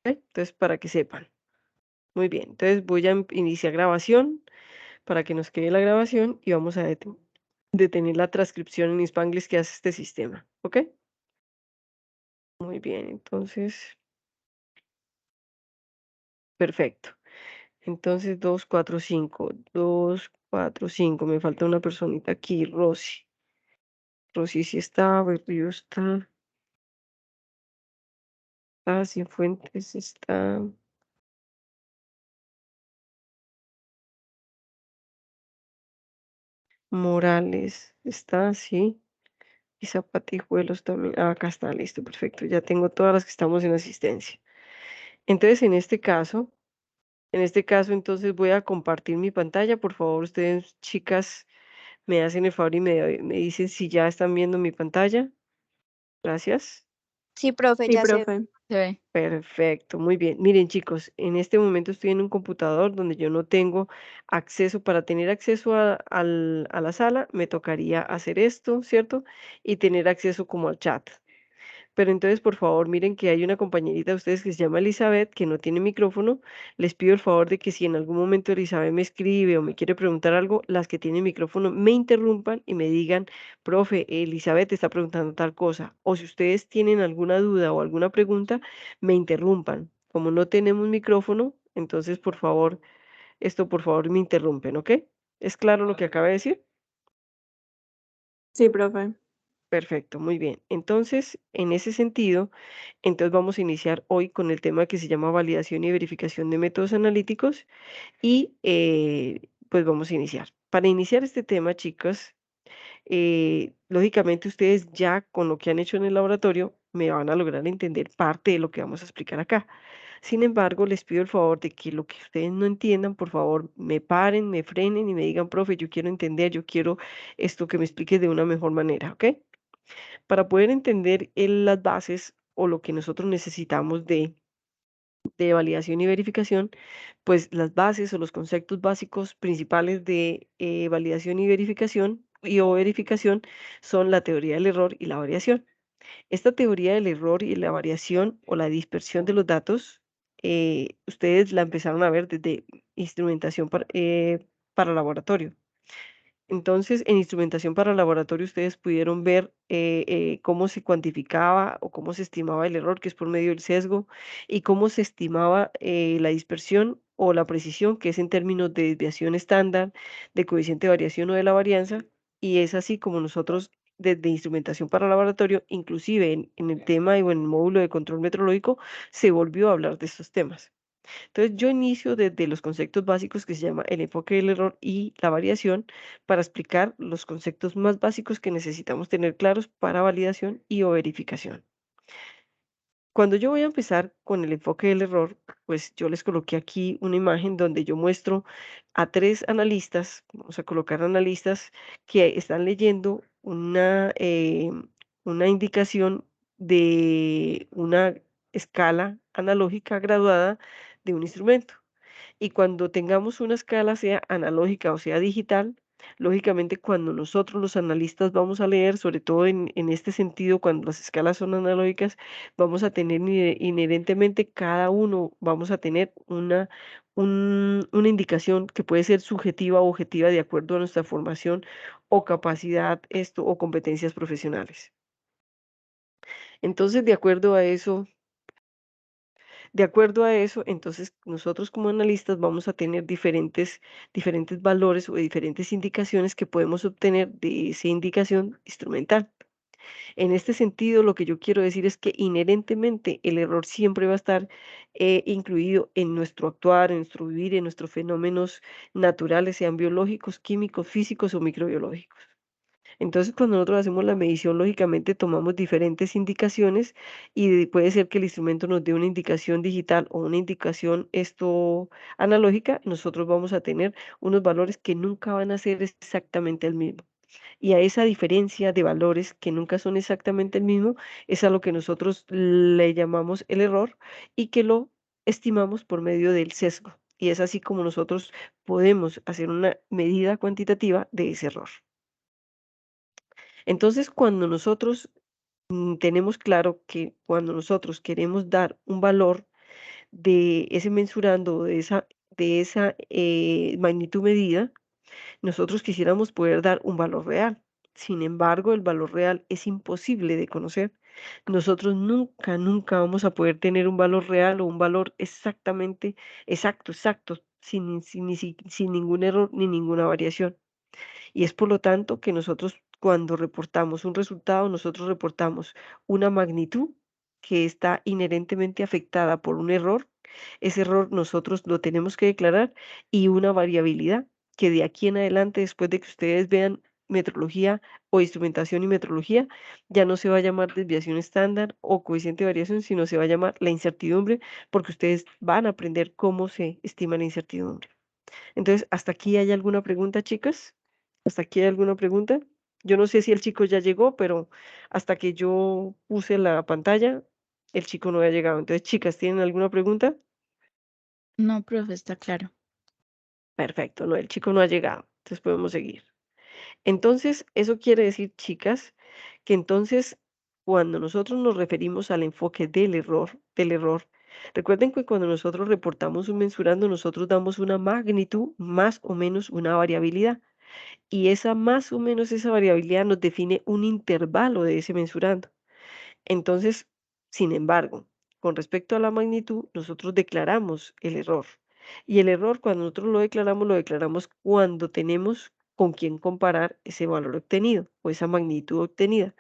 Entonces, para que sepan. Muy bien, entonces voy a iniciar grabación para que nos quede la grabación y vamos a detener la transcripción en Spanglish que hace este sistema, ¿ok? Muy bien, entonces, perfecto. Entonces, 245, me falta una personita aquí, Rosy. Rosy sí está, Berrío está, Cienfuentes está, Morales está, sí, y Zapatijuelos también. Ah, acá está, listo, perfecto. Ya tengo todas las que estamos en asistencia. Entonces, en este caso, entonces voy a compartir mi pantalla. Por favor, ustedes, chicas, me hacen el favor y me dicen si ya están viendo mi pantalla. Gracias. Sí, profe, Sí, ya se ve. profe. Se ve. Perfecto, muy bien. Miren, chicos, en este momento estoy en un computador donde yo no tengo acceso. Para tener acceso a la sala, me tocaría hacer esto, ¿cierto? Y tener acceso como al chat. Pero entonces, por favor, miren que hay una compañerita de ustedes que se llama Elizabeth, que no tiene micrófono. Les pido el favor de que si en algún momento Elizabeth me escribe o me quiere preguntar algo, las que tienen micrófono me interrumpan y me digan, profe, Elizabeth está preguntando tal cosa. O si ustedes tienen alguna duda o alguna pregunta, me interrumpan. Como no tenemos micrófono, entonces, por favor, por favor, me interrumpen, ¿ok? ¿Es claro lo que acaba de decir? Sí, profe. Perfecto, muy bien. Entonces, en ese sentido, entonces vamos a iniciar hoy con el tema que se llama validación y verificación de métodos analíticos y pues vamos a iniciar. Para iniciar este tema, chicos, lógicamente ustedes ya con lo que han hecho en el laboratorio me van a lograr entender parte de lo que vamos a explicar acá. Sin embargo, les pido el favor de que lo que ustedes no entiendan, por favor, me paren, me frenen y me digan, profe, yo quiero entender, yo quiero esto que me expliques de una mejor manera, ¿ok? Para poder entender las bases o lo que nosotros necesitamos de validación y verificación, pues las bases o los conceptos básicos principales de validación y verificación o verificación son la teoría del error y la variación. Esta teoría del error y la variación o la dispersión de los datos, ustedes la empezaron a ver desde instrumentación para laboratorio. Entonces, en instrumentación para laboratorio, ustedes pudieron ver cómo se cuantificaba o cómo se estimaba el error, que es por medio del sesgo, y cómo se estimaba la dispersión o la precisión, que es en términos de desviación estándar, de coeficiente de variación o de la varianza, y es así como nosotros desde instrumentación para laboratorio, inclusive en el tema o en el módulo de control metrológico, se volvió a hablar de estos temas. Entonces, yo inicio desde los conceptos básicos que se llama el enfoque del error y la variación para explicar los conceptos más básicos que necesitamos tener claros para validación y o verificación. Cuando yo voy a empezar con el enfoque del error, pues yo les coloqué aquí una imagen donde yo muestro a 3 analistas, vamos a colocar analistas que están leyendo una indicación de una escala analógica graduada de un instrumento. Y cuando tengamos una escala, sea analógica o sea digital, lógicamente cuando nosotros los analistas vamos a leer, sobre todo en este sentido, cuando las escalas son analógicas, vamos a tener inherentemente cada uno, vamos a tener una indicación que puede ser subjetiva o objetiva de acuerdo a nuestra formación o capacidad, o competencias profesionales. Entonces, de acuerdo a eso, entonces nosotros como analistas vamos a tener diferentes valores o diferentes indicaciones que podemos obtener de esa indicación instrumental. En este sentido, lo que yo quiero decir es que inherentemente el error siempre va a estar incluido en nuestro actuar, en nuestro vivir, en nuestros fenómenos naturales, sean biológicos, químicos, físicos o microbiológicos. Entonces, cuando nosotros hacemos la medición, lógicamente tomamos diferentes indicaciones y puede ser que el instrumento nos dé una indicación digital o una indicación analógica, nosotros vamos a tener unos valores que nunca van a ser exactamente el mismo. Y a esa diferencia de valores que nunca son exactamente el mismo, es a lo que nosotros le llamamos el error y que lo estimamos por medio del sesgo. Y es así como nosotros podemos hacer una medida cuantitativa de ese error. Entonces, cuando nosotros tenemos claro que cuando nosotros queremos dar un valor, de ese mensurando, de esa magnitud medida, nosotros quisiéramos poder dar un valor real. Sin embargo, el valor real es imposible de conocer. Nosotros nunca, nunca vamos a poder tener un valor real o un valor exactamente exacto, exacto, sin ningún error ni ninguna variación. Y es por lo tanto que nosotros cuando reportamos un resultado, nosotros reportamos una magnitud que está inherentemente afectada por un error. Ese error nosotros lo tenemos que declarar y una variabilidad que de aquí en adelante, después de que ustedes vean metrología o instrumentación y metrología, ya no se va a llamar desviación estándar o coeficiente de variación, sino se va a llamar la incertidumbre, porque ustedes van a aprender cómo se estima la incertidumbre. Entonces, ¿hasta aquí hay alguna pregunta, chicas? ¿Hasta aquí hay alguna pregunta? Yo no sé si el chico ya llegó, pero hasta que yo puse la pantalla, el chico no había llegado. Entonces, chicas, ¿tienen alguna pregunta? No, profe, está claro. Perfecto, no, el chico no ha llegado. Entonces podemos seguir. Entonces, eso quiere decir, chicas, que entonces cuando nosotros nos referimos al enfoque del error, recuerden que cuando nosotros reportamos un mensurando, nosotros damos una magnitud más o menos una variabilidad. Y esa más o menos esa variabilidad nos define un intervalo de ese mensurando. Entonces, sin embargo, con respecto a la magnitud, nosotros declaramos el error. Y el error, cuando nosotros lo declaramos cuando tenemos con quién comparar ese valor obtenido o esa magnitud obtenida.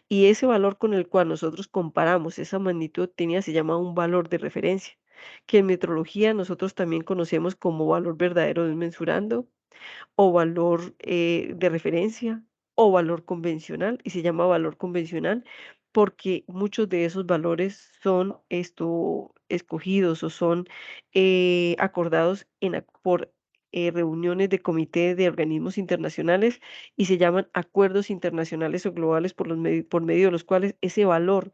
Y ese valor con el cual nosotros comparamos esa magnitud obtenida se llama un valor de referencia, que en metrología nosotros también conocemos como valor verdadero del mensurando o valor de referencia o valor convencional, y se llama valor convencional porque muchos de esos valores son escogidos o son acordados por reuniones de comité de organismos internacionales y se llaman acuerdos internacionales o globales por medio de los cuales ese valor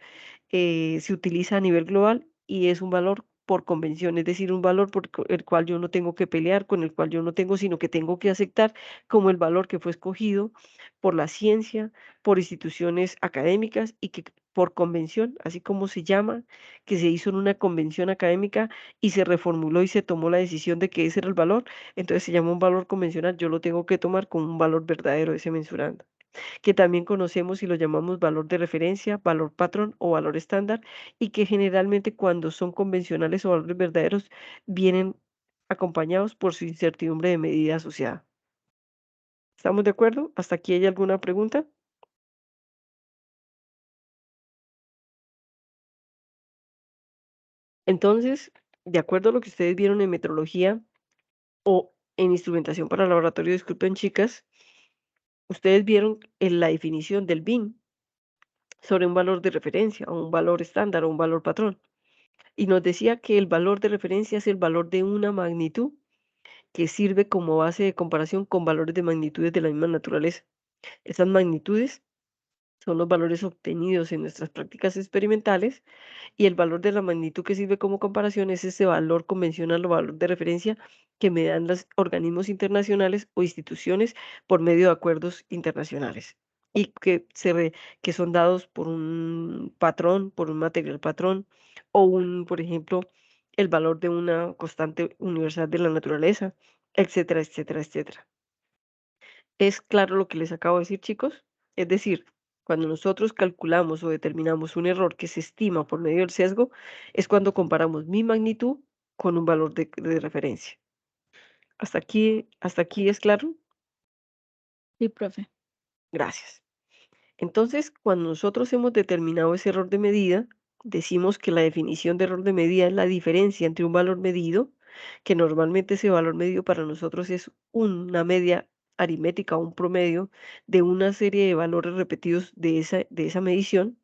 se utiliza a nivel global y es un valor por convención, es decir, un valor el cual yo no tengo que pelear, con el cual yo no tengo, sino que tengo que aceptar como el valor que fue escogido por la ciencia, por instituciones académicas y que por convención, así como se llama, que se hizo en una convención académica y se reformuló y se tomó la decisión de que ese era el valor, entonces se llama un valor convencional, yo lo tengo que tomar como un valor verdadero de ese mensurando que también conocemos y lo llamamos valor de referencia, valor patrón o valor estándar, y que generalmente cuando son convencionales o valores verdaderos vienen acompañados por su incertidumbre de medida asociada. ¿Estamos de acuerdo? ¿Hasta aquí hay alguna pregunta? Entonces, de acuerdo a lo que ustedes vieron en metrología o en instrumentación para laboratorio, disculpen chicas, ustedes vieron en la definición del BIN sobre un valor de referencia o un valor estándar o un valor patrón. Y nos decía que el valor de referencia es el valor de una magnitud que sirve como base de comparación con valores de magnitudes de la misma naturaleza. Esas magnitudes son los valores obtenidos en nuestras prácticas experimentales y el valor de la magnitud que sirve como comparación es ese valor convencional o valor de referencia que me dan los organismos internacionales o instituciones por medio de acuerdos internacionales y que son dados por un patrón, por un material patrón o por ejemplo, el valor de una constante universal de la naturaleza, etcétera, etcétera, etcétera. ¿Es claro lo que les acabo de decir, chicos? Es decir, cuando nosotros calculamos o determinamos un error que se estima por medio del sesgo, es cuando comparamos mi magnitud con un valor de referencia. Hasta aquí es claro? Sí, profe. Gracias. Entonces, cuando nosotros hemos determinado ese error de medida, decimos que la definición de error de medida es la diferencia entre un valor medido, que normalmente ese valor medido para nosotros es una media aritmética o un promedio de una serie de valores repetidos de esa medición,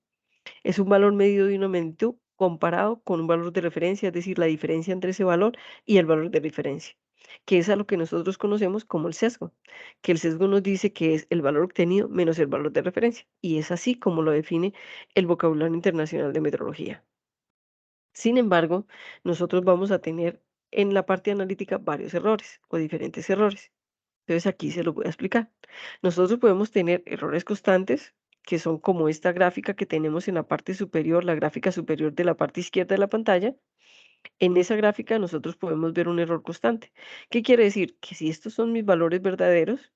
es un valor medido de una magnitud comparado con un valor de referencia, es decir, la diferencia entre ese valor y el valor de referencia, que es a lo que nosotros conocemos como el sesgo, que el sesgo nos dice que es el valor obtenido menos el valor de referencia, y es así como lo define el vocabulario internacional de metrología. Sin embargo, nosotros vamos a tener en la parte analítica varios errores o diferentes errores. Entonces aquí se lo voy a explicar. Nosotros podemos tener errores constantes, que son como esta gráfica que tenemos en la parte superior, la gráfica superior de la parte izquierda de la pantalla, En esa gráfica nosotros podemos ver un error constante. ¿Qué quiere decir? Que si estos son mis valores verdaderos,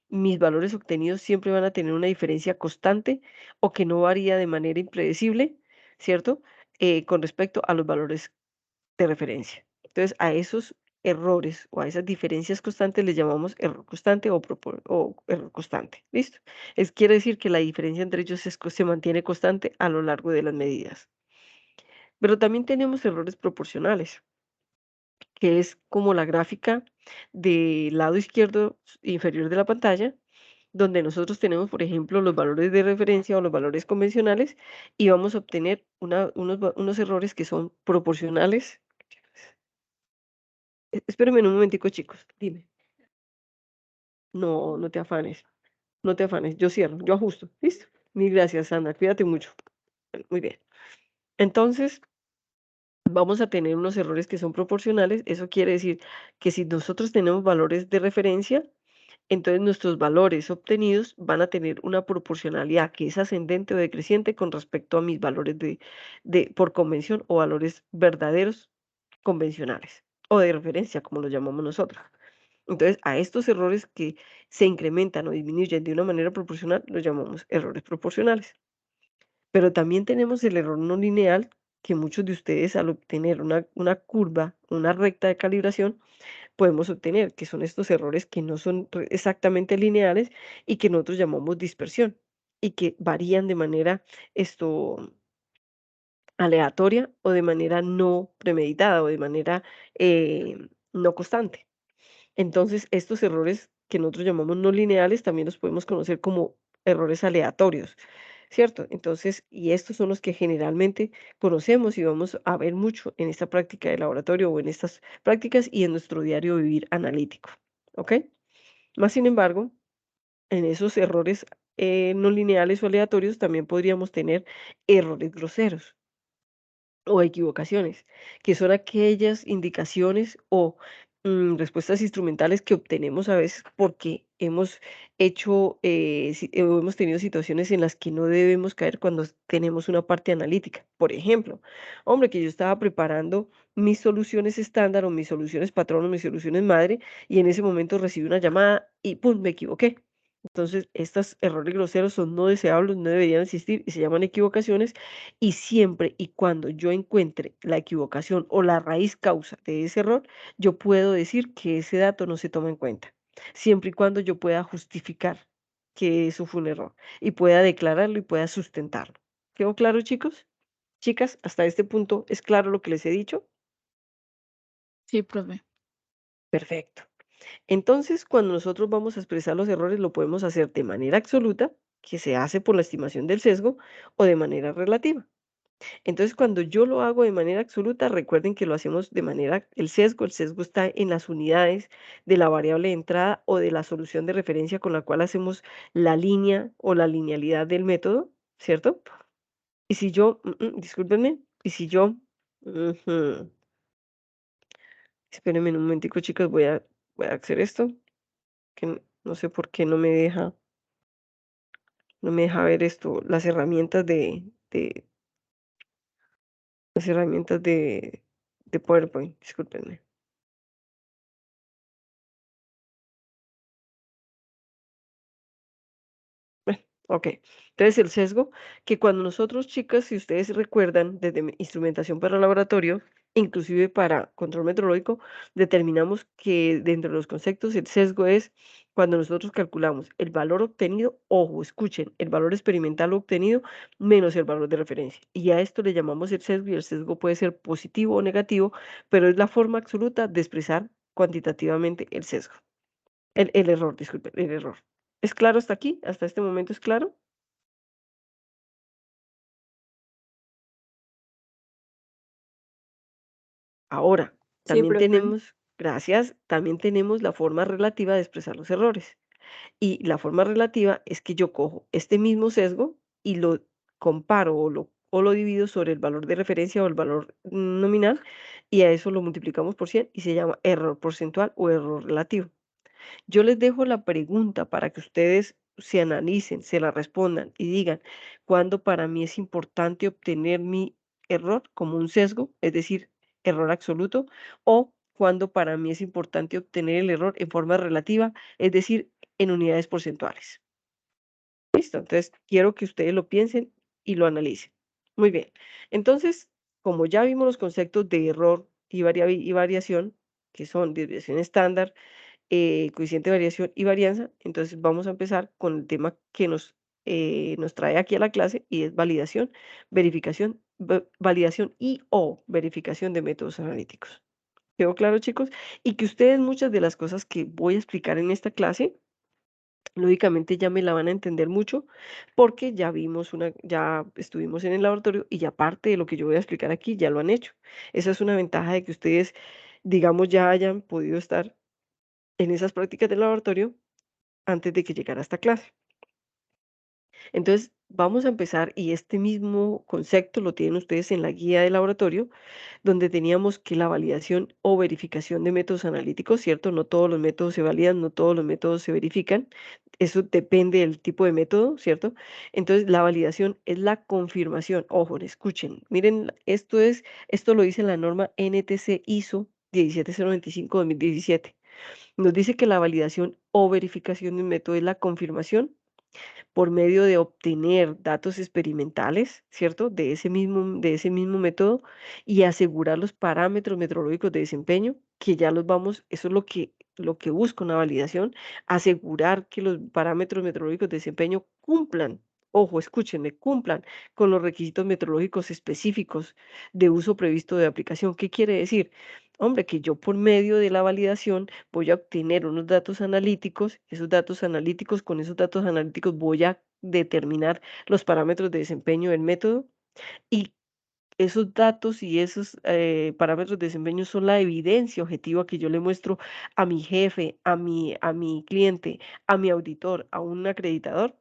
mis valores obtenidos siempre van a tener una diferencia constante o que no varía de manera impredecible, ¿cierto? Con respecto a los valores de referencia. Entonces, a esos errores o a esas diferencias constantes les llamamos error constante o error constante. ¿Listo? Quiere decir que la diferencia entre ellos se mantiene constante a lo largo de las medidas. Pero también tenemos errores proporcionales, que es como la gráfica del lado izquierdo inferior de la pantalla, donde nosotros tenemos, por ejemplo, los valores de referencia o los valores convencionales y vamos a obtener unos errores que son proporcionales. Espérenme un momentico, chicos. Dime. No, no te afanes. No te afanes. Yo cierro, yo ajusto. ¿Listo? Mil gracias, Sandra. Cuídate mucho. Bueno, muy bien. Entonces, vamos a tener unos errores que son proporcionales. Eso quiere decir que si nosotros tenemos valores de referencia, entonces nuestros valores obtenidos van a tener una proporcionalidad que es ascendente o decreciente con respecto a mis valores por convención o valores verdaderos convencionales o de referencia, como lo llamamos nosotros. Entonces, a estos errores que se incrementan o disminuyen de una manera proporcional, los llamamos errores proporcionales. Pero también tenemos el error no lineal, que muchos de ustedes al obtener una curva, una recta de calibración, podemos obtener, que son estos errores que no son exactamente lineales y que nosotros llamamos dispersión y que varían de manera aleatoria o de manera no premeditada o de manera no constante. Entonces, estos errores que nosotros llamamos no lineales también los podemos conocer como errores aleatorios, ¿cierto? Entonces, y estos son los que generalmente conocemos y vamos a ver mucho en esta práctica de laboratorio o en estas prácticas y en nuestro diario vivir analítico, ¿ok? Más sin embargo, en esos errores no lineales o aleatorios también podríamos tener errores groseros o equivocaciones, que son aquellas indicaciones o respuestas instrumentales que obtenemos a veces porque hemos hecho o hemos tenido situaciones en las que no debemos caer cuando tenemos una parte analítica. Por ejemplo, hombre, que yo estaba preparando mis soluciones estándar o mis soluciones patrón o mis soluciones madre y en ese momento recibí una llamada y ¡pum! Me equivoqué. Entonces, estos errores groseros son no deseables, no deberían existir y se llaman equivocaciones. Y siempre y cuando yo encuentre la equivocación o la raíz causa de ese error, yo puedo decir que ese dato no se toma en cuenta. Siempre y cuando yo pueda justificar que eso fue un error y pueda declararlo y pueda sustentarlo. ¿Quedó claro, chicos? Chicas, hasta este punto es claro lo que les he dicho. Sí, profe. Perfecto. Entonces, cuando nosotros vamos a expresar los errores, lo podemos hacer de manera absoluta, que se hace por la estimación del sesgo, o de manera relativa. Entonces, cuando yo lo hago de manera absoluta, recuerden que lo hacemos de manera, el sesgo está en las unidades de la variable de entrada o de la solución de referencia con la cual hacemos la línea o la linealidad del método, ¿cierto? Y si yo, discúlpenme, y si yo, ujú, espérenme un momentico, chicos, voy a hacer esto, que no sé por qué no me deja ver esto, las herramientas de PowerPoint, discúlpenme. Bueno, ok. Entonces el sesgo, que cuando nosotros, chicas, si ustedes recuerdan, desde instrumentación para laboratorio, inclusive para control metrológico, determinamos que dentro de los conceptos el sesgo es cuando nosotros calculamos el valor obtenido, ojo, escuchen, el valor experimental obtenido menos el valor de referencia. Y a esto le llamamos el sesgo y el sesgo puede ser positivo o negativo, pero es la forma absoluta de expresar cuantitativamente el sesgo. El error, disculpen, el error. ¿Es claro hasta aquí? ¿Hasta este momento es claro? Ahora, Sí, también profe. tenemos, gracias, también tenemos la forma relativa de expresar los errores. Y la forma relativa es que yo cojo este mismo sesgo y lo comparo o lo divido sobre el valor de referencia o el valor nominal y a eso lo multiplicamos por 100 y se llama error porcentual o error relativo. Yo les dejo la pregunta para que ustedes se analicen, se la respondan y digan cuándo para mí es importante obtener mi error como un sesgo, es decir, error absoluto, o cuando para mí es importante obtener el error en forma relativa, es decir, en unidades porcentuales. Listo, entonces quiero que ustedes lo piensen y lo analicen. Muy bien, entonces, como ya vimos los conceptos de error y variación, que son desviación estándar, coeficiente de variación y varianza, entonces vamos a empezar con el tema que nos trae aquí a la clase, y es validación, verificación, validación y o verificación de métodos analíticos. ¿Quedó claro, chicos? Y que ustedes muchas de las cosas que voy a explicar en esta clase, lógicamente ya me la van a entender mucho, porque ya estuvimos en el laboratorio y ya parte de lo que yo voy a explicar aquí ya lo han hecho. Esa es una ventaja de que ustedes, digamos, ya hayan podido estar en esas prácticas del laboratorio antes de que llegara esta clase. Entonces, vamos a empezar, y este mismo concepto lo tienen ustedes en la guía de laboratorio, donde teníamos que la validación o verificación de métodos analíticos, ¿cierto? No todos los métodos se validan, no todos los métodos se verifican. Eso depende del tipo de método, ¿cierto? Entonces, la validación es la confirmación. Ojo, escuchen, miren, esto lo dice la norma NTC ISO 17095-2017. Nos dice que la validación o verificación de un método es la confirmación por medio de obtener datos experimentales, ¿cierto? De ese mismo método, y asegurar los parámetros metrológicos de desempeño, que ya los vamos, eso es lo que busca una validación, asegurar que los parámetros metrológicos de desempeño cumplan, ojo, escúchenme, cumplan con los requisitos metrológicos específicos de uso previsto de aplicación. ¿Qué quiere decir? Hombre, que yo por medio de la validación voy a obtener unos datos analíticos, con esos datos analíticos voy a determinar los parámetros de desempeño del método, y esos datos y esos parámetros de desempeño son la evidencia objetiva que yo le muestro a mi jefe, a mi cliente, a mi auditor, a un acreditador.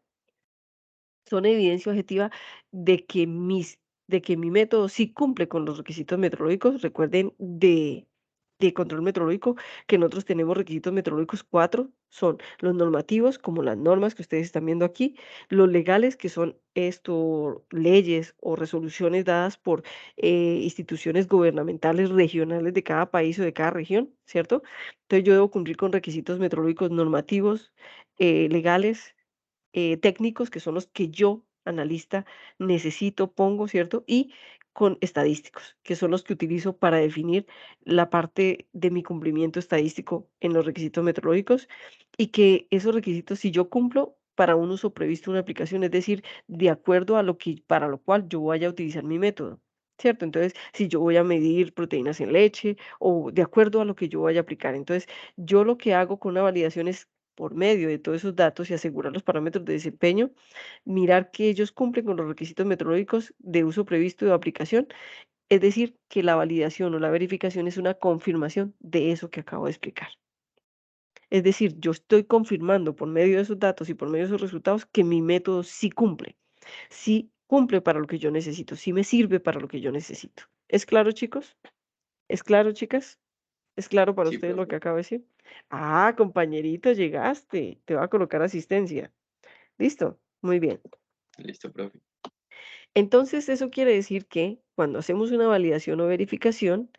Son evidencia objetiva de que mi método sí cumple con los requisitos metrológicos. Recuerden de control metrológico que nosotros tenemos requisitos metrológicos 4, son los normativos, como las normas que ustedes están viendo aquí, los legales, que son leyes o resoluciones dadas por instituciones gubernamentales regionales de cada país o de cada región, ¿cierto? Entonces yo debo cumplir con requisitos metrológicos normativos, legales, técnicos, que son los que yo, analista, necesito, pongo, ¿cierto? Y con estadísticos, que son los que utilizo para definir la parte de mi cumplimiento estadístico en los requisitos metrológicos, y que esos requisitos, si yo cumplo para un uso previsto en una aplicación, es decir, de acuerdo a para lo cual yo vaya a utilizar mi método, ¿cierto? Entonces, si yo voy a medir proteínas en leche o de acuerdo a lo que yo vaya a aplicar. Entonces, yo lo que hago con una validación es, por medio de todos esos datos y asegurar los parámetros de desempeño, mirar que ellos cumplen con los requisitos metrológicos de uso previsto de aplicación, es decir, que la validación o la verificación es una confirmación de eso que acabo de explicar. Es decir, yo estoy confirmando por medio de esos datos y por medio de esos resultados que mi método sí cumple para lo que yo necesito, sí me sirve para lo que yo necesito. ¿Es claro, chicos? ¿Es claro, chicas? ¿Es claro para Sí, ustedes lo que profe. acabo de decir? Ah, compañerito, llegaste. Te voy a colocar asistencia. ¿Listo? Muy bien. Listo, profe. Entonces, eso quiere decir que cuando hacemos una validación o verificación,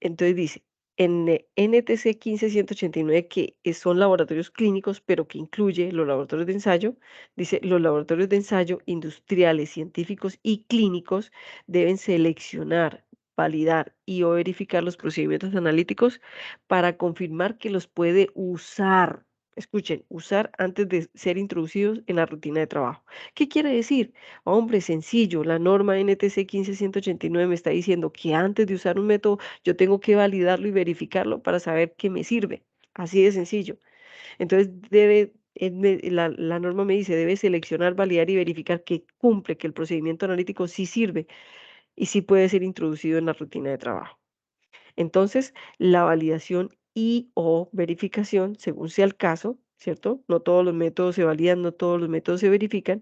entonces dice, en NTC 15189, que son laboratorios clínicos, pero que incluye los laboratorios de ensayo, dice, los laboratorios de ensayo industriales, científicos y clínicos deben seleccionar, validar y o verificar los procedimientos analíticos para confirmar que los puede usar. Escuchen, usar antes de ser introducidos en la rutina de trabajo. ¿Qué quiere decir? Hombre, sencillo, la norma NTC 15189 me está diciendo que antes de usar un método yo tengo que validarlo y verificarlo para saber que me sirve. Así de sencillo. Entonces, la norma me dice, debe seleccionar, validar y verificar que cumple, que el procedimiento analítico sí sirve y sí puede ser introducido en la rutina de trabajo. Entonces, la validación y o verificación, según sea el caso, ¿cierto? No todos los métodos se validan, no todos los métodos se verifican,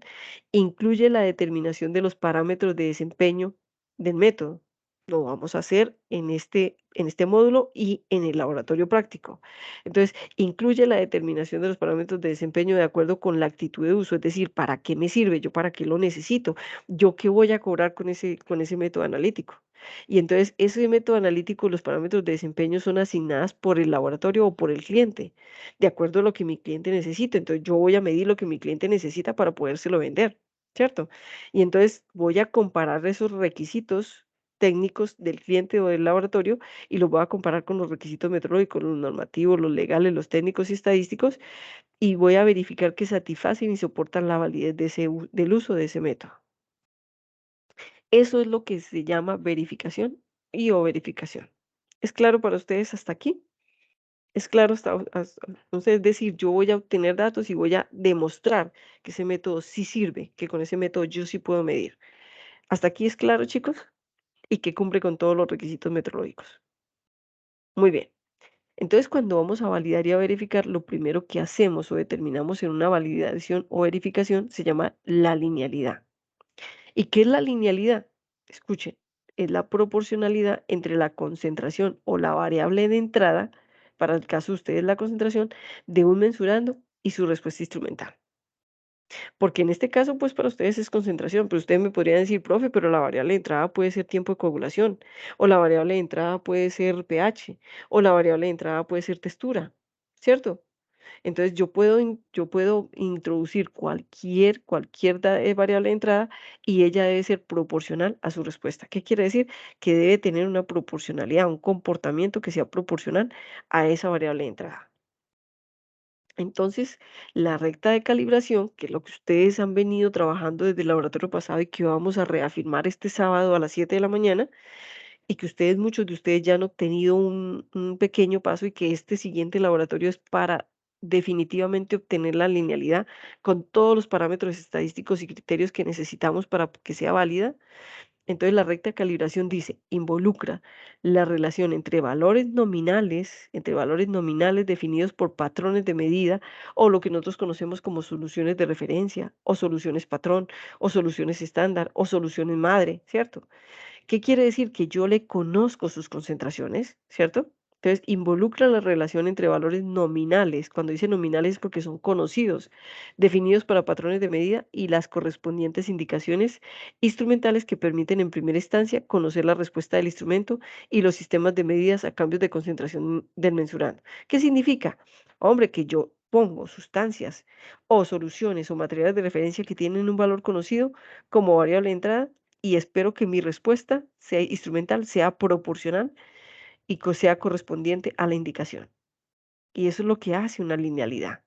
incluye la determinación de los parámetros de desempeño del método. Lo vamos a hacer en este módulo y en el laboratorio práctico. Entonces, incluye la determinación de los parámetros de desempeño de acuerdo con la actitud de uso, es decir, ¿para qué me sirve? ¿Yo para qué lo necesito? ¿Yo qué voy a cobrar con ese método analítico? Y entonces, ese método analítico, los parámetros de desempeño son asignadas por el laboratorio o por el cliente, de acuerdo a lo que mi cliente necesita. Entonces, yo voy a medir lo que mi cliente necesita para podérselo vender, ¿cierto? Y entonces voy a comparar esos requisitos técnicos del cliente o del laboratorio y los voy a comparar con los requisitos metrológicos, los normativos, los legales, los técnicos y estadísticos, y voy a verificar que satisfacen y soportan la validez del uso de ese método. Eso es lo que se llama verificación y o verificación. ¿Es claro para ustedes hasta aquí? ¿Es claro entonces? Es decir, yo voy a obtener datos y voy a demostrar que ese método sí sirve, que con ese método yo sí puedo medir. ¿Hasta aquí es claro, chicos? Y que cumple con todos los requisitos metrológicos. Muy bien. Entonces, cuando vamos a validar y a verificar, lo primero que hacemos o determinamos en una validación o verificación se llama la linealidad. ¿Y qué es la linealidad? Escuchen, es la proporcionalidad entre la concentración o la variable de entrada, para el caso de ustedes la concentración, de un mensurando y su respuesta instrumental. Porque en este caso, pues para ustedes es concentración, pero ustedes me podrían decir, profe, pero la variable de entrada puede ser tiempo de coagulación, o la variable de entrada puede ser pH, o la variable de entrada puede ser textura, ¿cierto? Entonces yo puedo introducir cualquier variable de entrada y ella debe ser proporcional a su respuesta. ¿Qué quiere decir? Que debe tener una proporcionalidad, un comportamiento que sea proporcional a esa variable de entrada. Entonces, la recta de calibración, que es lo que ustedes han venido trabajando desde el laboratorio pasado y que vamos a reafirmar este sábado a las 7 de la mañana, y que muchos de ustedes ya han obtenido un pequeño paso y que este siguiente laboratorio es para definitivamente obtener la linealidad con todos los parámetros estadísticos y criterios que necesitamos para que sea válida. Entonces, la recta de calibración dice, involucra la relación entre valores nominales definidos por patrones de medida o lo que nosotros conocemos como soluciones de referencia o soluciones patrón o soluciones estándar o soluciones madre, ¿cierto? ¿Qué quiere decir? Que yo le conozco sus concentraciones, ¿cierto? Entonces, involucra la relación entre valores nominales. Cuando dice nominales es porque son conocidos, definidos para patrones de medida y las correspondientes indicaciones instrumentales que permiten en primera instancia conocer la respuesta del instrumento y los sistemas de medidas a cambios de concentración del mensurando. ¿Qué significa? Hombre, que yo pongo sustancias o soluciones o materiales de referencia que tienen un valor conocido como variable de entrada y espero que mi respuesta sea instrumental, sea proporcional y sea correspondiente a la indicación. Y eso es lo que hace una linealidad.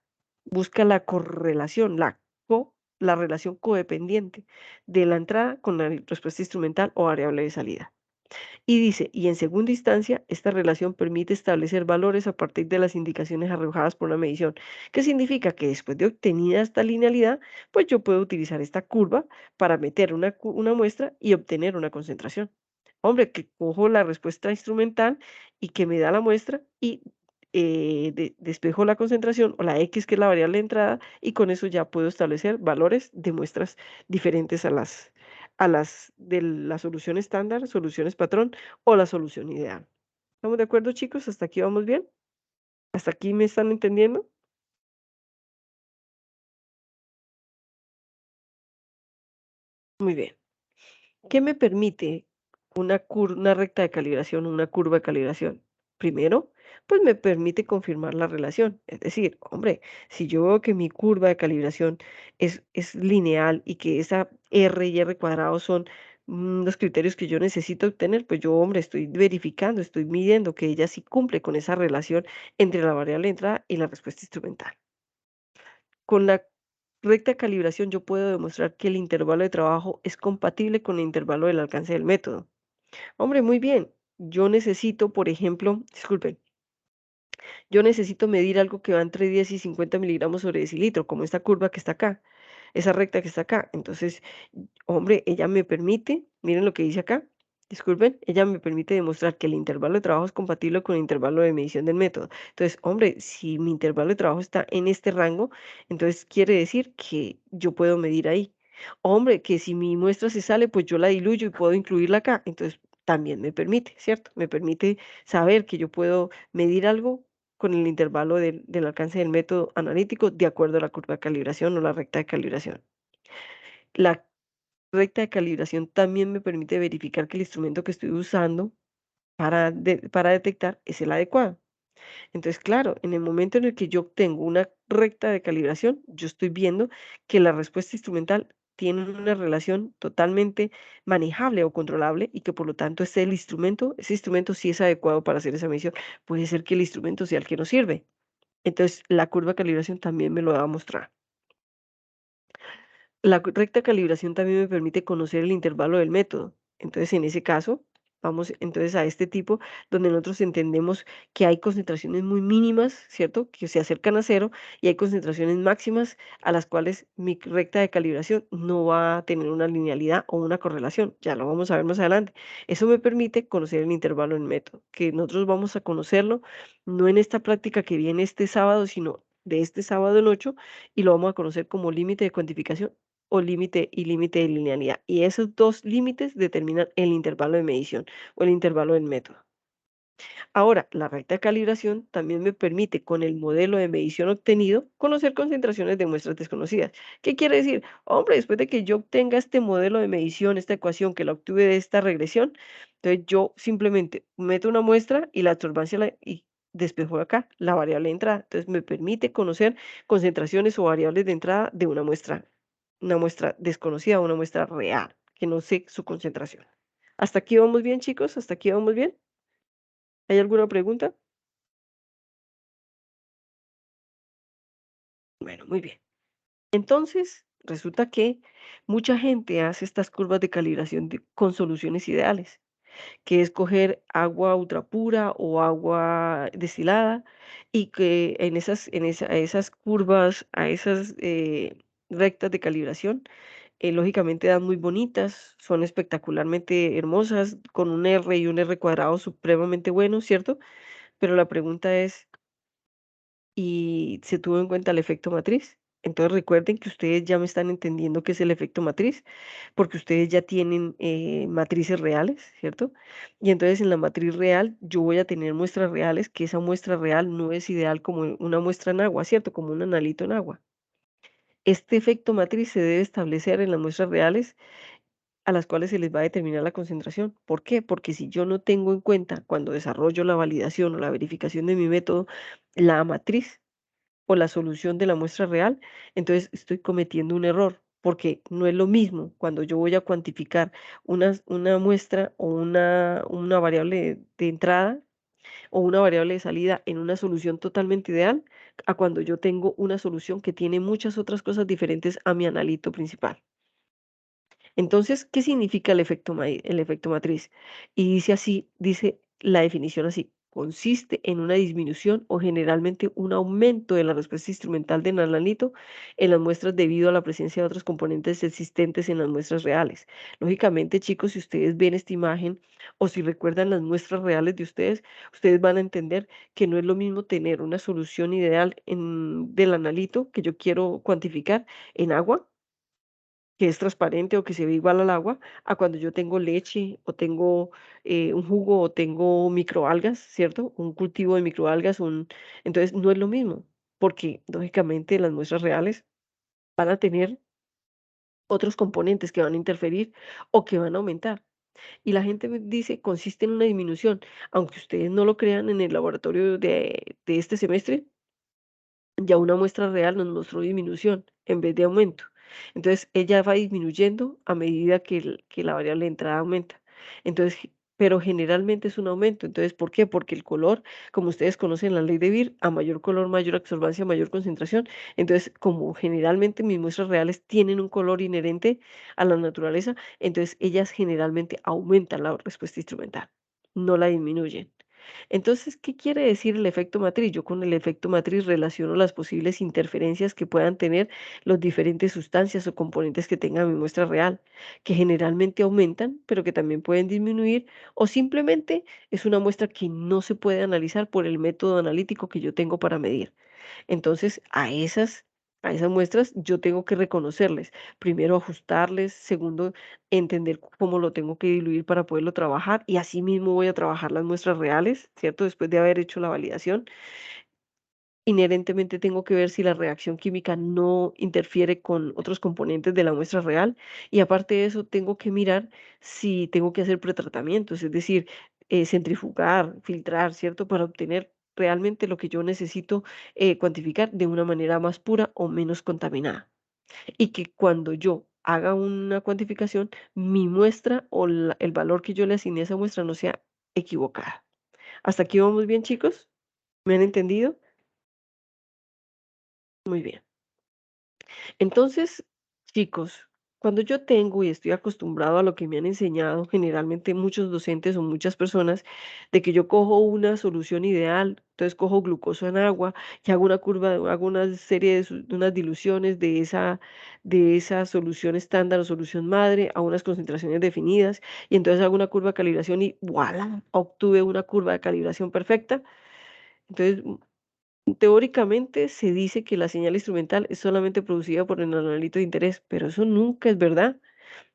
Busca la correlación, la relación codependiente de la entrada con la respuesta instrumental o variable de salida. Y dice, y en segunda instancia, esta relación permite establecer valores a partir de las indicaciones arrojadas por la medición. ¿Qué significa? Que después de obtenida esta linealidad, pues yo puedo utilizar esta curva para meter una muestra y obtener una concentración. Hombre, que cojo la respuesta instrumental y que me da la muestra y despejo la concentración o la X, que es la variable de entrada, y con eso ya puedo establecer valores de muestras diferentes a las de la solución estándar, soluciones patrón o la solución ideal. ¿Estamos de acuerdo, chicos? ¿Hasta aquí vamos bien? ¿Hasta aquí me están entendiendo? Muy bien. ¿Qué me permite una recta de calibración, una curva de calibración? Primero, pues me permite confirmar la relación. Es decir, hombre, si yo veo que mi curva de calibración es lineal y que esa R y R cuadrado son los criterios que yo necesito obtener, pues yo, hombre, estoy verificando, estoy midiendo que ella sí cumple con esa relación entre la variable de entrada y la respuesta instrumental. Con la recta calibración yo puedo demostrar que el intervalo de trabajo es compatible con el intervalo del alcance del método. Hombre, muy bien. Yo necesito, por ejemplo, disculpen, yo necesito medir algo que va entre 10 y 50 miligramos sobre decilitro, como esta curva que está acá, esa recta que está acá. Entonces, hombre, ella me permite, miren lo que dice acá, disculpen, ella me permite demostrar que el intervalo de trabajo es compatible con el intervalo de medición del método. Entonces, hombre, si mi intervalo de trabajo está en este rango, entonces quiere decir que yo puedo medir ahí. Hombre, que si mi muestra se sale, pues yo la diluyo y puedo incluirla acá. Entonces, también me permite, ¿cierto? Me permite saber que yo puedo medir algo con el intervalo del alcance del método analítico de acuerdo a la curva de calibración o la recta de calibración. La recta de calibración también me permite verificar que el instrumento que estoy usando para detectar es el adecuado. Entonces, claro, en el momento en el que yo obtengo una recta de calibración, yo estoy viendo que la respuesta instrumental tiene una relación totalmente manejable o controlable y que por lo tanto ese instrumento sí es adecuado para hacer esa medición. Puede ser que el instrumento sea el que nos sirve. Entonces, la curva de calibración también me lo va a mostrar. La recta calibración también me permite conocer el intervalo del método. Entonces, en ese caso, vamos entonces a este tipo donde nosotros entendemos que hay concentraciones muy mínimas, ¿cierto? Que se acercan a cero y hay concentraciones máximas a las cuales mi recta de calibración no va a tener una linealidad o una correlación. Ya lo vamos a ver más adelante. Eso me permite conocer el intervalo del método, que nosotros vamos a conocerlo no en esta práctica que viene este sábado, sino de este sábado en 8 y lo vamos a conocer como límite de cuantificación o límite y límite de linealidad. Y esos dos límites determinan el intervalo de medición o el intervalo del método. Ahora, la recta de calibración también me permite, con el modelo de medición obtenido, conocer concentraciones de muestras desconocidas. ¿Qué quiere decir? Hombre, después de que yo obtenga este modelo de medición, esta ecuación que la obtuve de esta regresión, entonces yo simplemente meto una muestra y la absorbancia y despejo acá la variable de entrada. Entonces me permite conocer concentraciones o variables de entrada de una muestra desconocida o una muestra real, que no sé su concentración. ¿Hasta aquí vamos bien, chicos? ¿Hasta aquí vamos bien? ¿Hay alguna pregunta? Bueno, muy bien. Entonces, resulta que mucha gente hace estas curvas de calibración con soluciones ideales, que es coger agua ultrapura o agua destilada y que a esas curvas, a esas rectas de calibración, lógicamente dan muy bonitas, son espectacularmente hermosas, con un R y un R cuadrado supremamente buenos, ¿cierto? Pero la pregunta es, y se tuvo en cuenta el efecto matriz. Entonces recuerden que ustedes ya me están entendiendo qué es el efecto matriz, porque ustedes ya tienen matrices reales, ¿cierto? Y entonces en la matriz real yo voy a tener muestras reales, que esa muestra real no es ideal como una muestra en agua, ¿cierto? Como un analito en agua. Este efecto matriz se debe establecer en las muestras reales a las cuales se les va a determinar la concentración. ¿Por qué? Porque si yo no tengo en cuenta cuando desarrollo la validación o la verificación de mi método, la matriz, o la solución de la muestra real, entonces estoy cometiendo un error, porque no es lo mismo cuando yo voy a cuantificar una muestra o una variable de entrada o una variable de salida en una solución totalmente ideal, a cuando yo tengo una solución que tiene muchas otras cosas diferentes a mi analito principal. Entonces, ¿qué significa el efecto matriz? Y dice así, dice la definición así: consiste en una disminución o generalmente un aumento de la respuesta instrumental del analito en las muestras debido a la presencia de otros componentes existentes en las muestras reales. Lógicamente, chicos, si ustedes ven esta imagen o si recuerdan las muestras reales de ustedes, ustedes van a entender que no es lo mismo tener una solución ideal del analito que yo quiero cuantificar en agua, que es transparente o que se ve igual al agua, a cuando yo tengo leche o tengo un jugo o tengo microalgas, ¿cierto? Un cultivo de microalgas, entonces no es lo mismo, porque lógicamente las muestras reales van a tener otros componentes que van a interferir o que van a aumentar. Y la gente me dice, consiste en una disminución, aunque ustedes no lo crean en el laboratorio de este semestre, ya una muestra real nos mostró disminución en vez de aumento. Entonces, ella va disminuyendo a medida que la variable de entrada aumenta. Entonces, pero generalmente es un aumento. Entonces, ¿por qué? Porque el color, como ustedes conocen la ley de Beer, a mayor color, mayor absorbancia, mayor concentración. Entonces, como generalmente mis muestras reales tienen un color inherente a la naturaleza, entonces ellas generalmente aumentan la respuesta instrumental, no la disminuyen. Entonces, ¿qué quiere decir el efecto matriz? Yo con el efecto matriz relaciono las posibles interferencias que puedan tener las diferentes sustancias o componentes que tenga mi muestra real, que generalmente aumentan, pero que también pueden disminuir, o simplemente es una muestra que no se puede analizar por el método analítico que yo tengo para medir. Entonces, a esas A esas muestras yo tengo que reconocerles. Primero, ajustarles. Segundo, entender cómo lo tengo que diluir para poderlo trabajar. Y así mismo voy a trabajar las muestras reales, ¿cierto? Después de haber hecho la validación. Inherentemente tengo que ver si la reacción química no interfiere con otros componentes de la muestra real. Y aparte de eso, tengo que mirar si tengo que hacer pretratamientos, es decir, centrifugar, filtrar, ¿cierto? Para obtener realmente lo que yo necesito cuantificar de una manera más pura o menos contaminada. Y que cuando yo haga una cuantificación, mi muestra o el valor que yo le asigné a esa muestra no sea equivocada. ¿Hasta aquí vamos bien, chicos? ¿Me han entendido? Muy bien. Entonces, chicos, cuando yo tengo y estoy acostumbrado a lo que me han enseñado generalmente muchos docentes o muchas personas, de que yo cojo una solución ideal, entonces cojo glucosa en agua y hago una curva, hago una serie de unas diluciones de esa solución estándar o solución madre a unas concentraciones definidas, y entonces hago una curva de calibración y ¡voilà! Obtuve una curva de calibración perfecta. Entonces, teóricamente se dice que la señal instrumental es solamente producida por el analito de interés, pero eso nunca es verdad.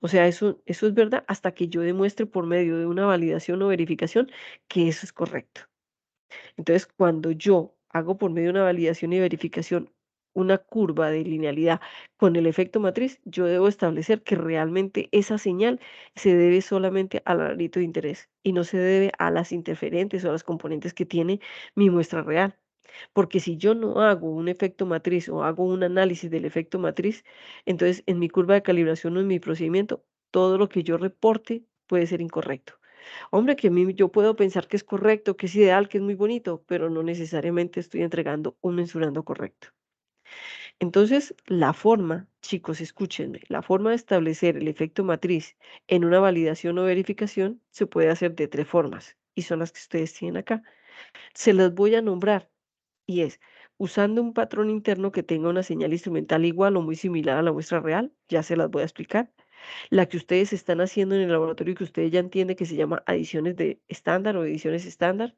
O sea, eso es verdad hasta que yo demuestre por medio de una validación o verificación que eso es correcto. Entonces, cuando yo hago por medio de una validación y verificación una curva de linealidad con el efecto matriz, yo debo establecer que realmente esa señal se debe solamente al analito de interés y no se debe a las interferentes o a las componentes que tiene mi muestra real. Porque si yo no hago un efecto matriz o hago un análisis del efecto matriz, entonces en mi curva de calibración o en mi procedimiento, todo lo que yo reporte puede ser incorrecto. Hombre, que a mí yo puedo pensar que es correcto, que es ideal, que es muy bonito, pero no necesariamente estoy entregando un mensurando correcto. Entonces, la forma, chicos, escúchenme, la forma de establecer el efecto matriz en una validación o verificación se puede hacer de 3 formas y son las que ustedes tienen acá. Se las voy a nombrar y es usando un patrón interno que tenga una señal instrumental igual o muy similar a la muestra real, ya se las voy a explicar. La que ustedes están haciendo en el laboratorio y que ustedes ya entienden que se llama adiciones de estándar o ediciones estándar.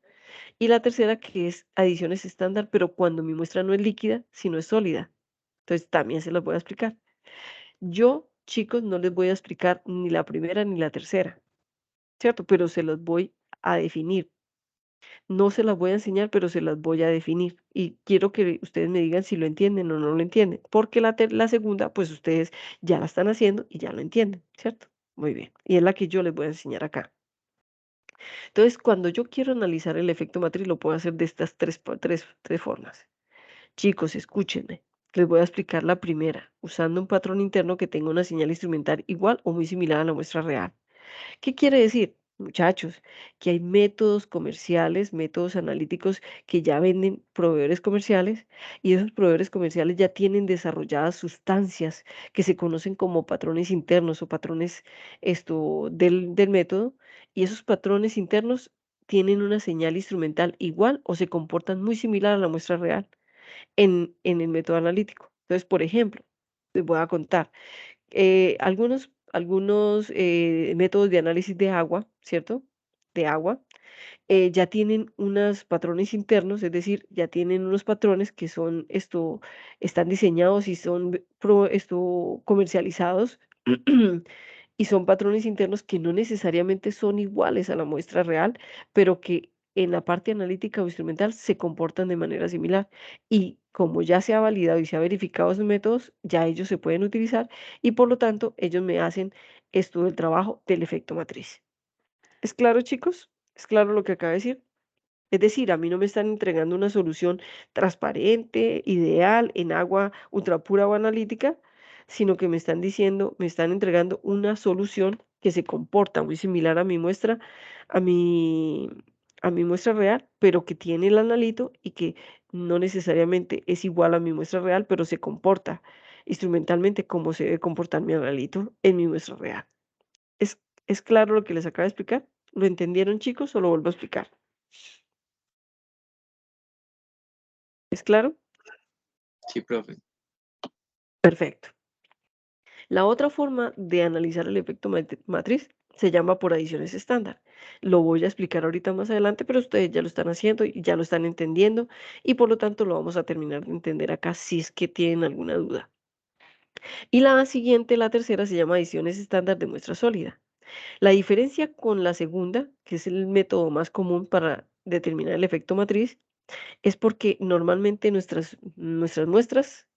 Y la tercera que es adiciones estándar, pero cuando mi muestra no es líquida, sino es sólida. Entonces también se las voy a explicar. Yo, chicos, no les voy a explicar ni la primera ni la tercera, ¿cierto? Pero se las voy a definir. No se las voy a enseñar, pero se las voy a definir. Y quiero que ustedes me digan si lo entienden o no lo entienden, porque la segunda, pues ustedes ya la están haciendo y ya lo entienden, ¿cierto? Muy bien. Y es la que yo les voy a enseñar acá. Entonces, cuando yo quiero analizar el efecto matriz, lo puedo hacer de estas tres formas. Chicos, escúchenme. Les voy a explicar la primera, usando un patrón interno que tenga una señal instrumental igual o muy similar a la muestra real. ¿Qué quiere decir, muchachos? Que hay métodos comerciales, métodos analíticos que ya venden proveedores comerciales y esos proveedores comerciales ya tienen desarrolladas sustancias que se conocen como patrones internos o patrones del método, y esos patrones internos tienen una señal instrumental igual o se comportan muy similar a la muestra real en el método analítico. Entonces, por ejemplo, les voy a contar. Algunos métodos de análisis de agua, ¿cierto? De agua, ya tienen unos patrones internos, es decir, ya tienen unos patrones que son están diseñados y son comercializados y son patrones internos que no necesariamente son iguales a la muestra real, pero que en la parte analítica o instrumental se comportan de manera similar. Y como ya se ha validado y se ha verificado esos métodos, ya ellos se pueden utilizar y por lo tanto ellos me hacen el trabajo del efecto matriz. ¿Es claro, chicos? ¿Es claro lo que acabo de decir? Es decir, a mí no me están entregando una solución transparente, ideal, en agua ultrapura o analítica, sino que me están diciendo, me están entregando una solución que se comporta muy similar a mi muestra, a mi, a mi muestra real, pero que tiene el analito y que no necesariamente es igual a mi muestra real, pero se comporta instrumentalmente como se debe comportar mi analito en mi muestra real. ¿Es, es claro lo que les acabo de explicar? ¿Lo entendieron, chicos, o lo vuelvo a explicar? ¿Es claro? Sí, profe. Perfecto. La otra forma de analizar el efecto matriz Se llama por adiciones estándar. Lo voy a explicar ahorita más adelante, pero ustedes ya lo están haciendo y ya lo están entendiendo y por lo tanto lo vamos a terminar de entender acá si es que tienen alguna duda. Y la siguiente, la tercera, se llama adiciones estándar de muestra sólida. La diferencia con la segunda, que es el método más común para determinar el efecto matriz, es porque normalmente nuestras muestras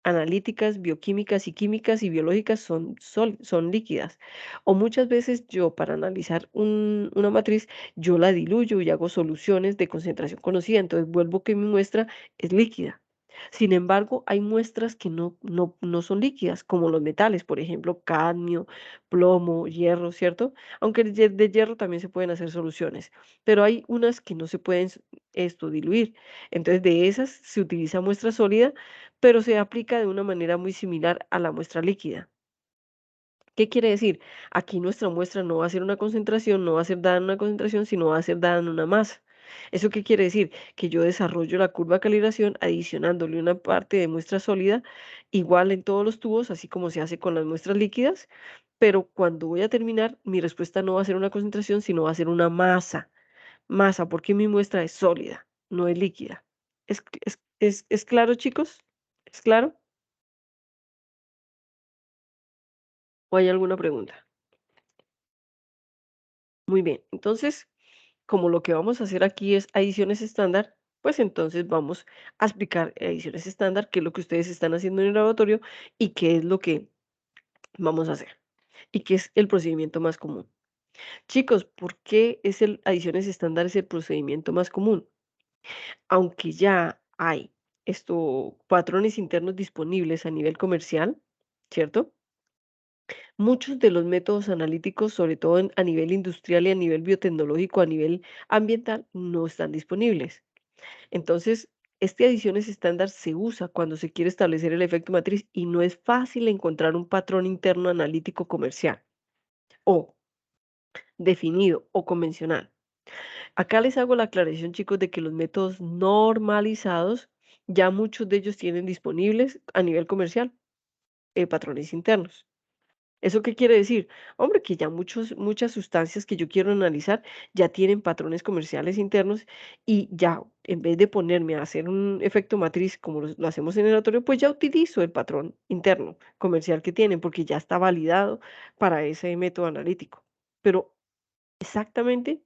analíticas, bioquímicas y químicas y biológicas son líquidas. O muchas veces yo para analizar una matriz, yo la diluyo y hago soluciones de concentración conocida, entonces vuelvo que mi muestra es líquida. Sin embargo, hay muestras que no son líquidas, como los metales, por ejemplo, cadmio, plomo, hierro, ¿cierto? Aunque de hierro también se pueden hacer soluciones, pero hay unas que no se pueden diluir. Entonces, de esas se utiliza muestra sólida, pero se aplica de una manera muy similar a la muestra líquida. ¿Qué quiere decir? Aquí nuestra muestra no va a ser una concentración, no va a ser dada en una concentración, sino va a ser dada en una masa. ¿Eso qué quiere decir? Que yo desarrollo la curva de calibración adicionándole una parte de muestra sólida igual en todos los tubos, así como se hace con las muestras líquidas, pero cuando voy a terminar, mi respuesta no va a ser una concentración, sino va a ser una masa. Masa, porque mi muestra es sólida, no es líquida. ¿Es claro, chicos? ¿Es claro? ¿O hay alguna pregunta? Muy bien, entonces, como lo que vamos a hacer aquí es adiciones estándar, pues entonces vamos a explicar adiciones estándar, qué es lo que ustedes están haciendo en el laboratorio y qué es lo que vamos a hacer y qué es el procedimiento más común. Chicos, ¿por qué es adiciones estándar es el procedimiento más común? Aunque ya hay patrones internos disponibles a nivel comercial, ¿cierto? Muchos de los métodos analíticos, sobre todo a nivel industrial y a nivel biotecnológico, a nivel ambiental, no están disponibles. Entonces, este adiciones estándar se usa cuando se quiere establecer el efecto matriz y no es fácil encontrar un patrón interno analítico comercial o definido o convencional. Acá les hago la aclaración, chicos, de que los métodos normalizados, ya muchos de ellos tienen disponibles a nivel comercial patrones internos. ¿Eso qué quiere decir? Hombre, que ya muchas sustancias que yo quiero analizar ya tienen patrones comerciales internos y ya en vez de ponerme a hacer un efecto matriz como lo hacemos en el laboratorio, pues ya utilizo el patrón interno comercial que tienen porque ya está validado para ese método analítico. Pero exactamente,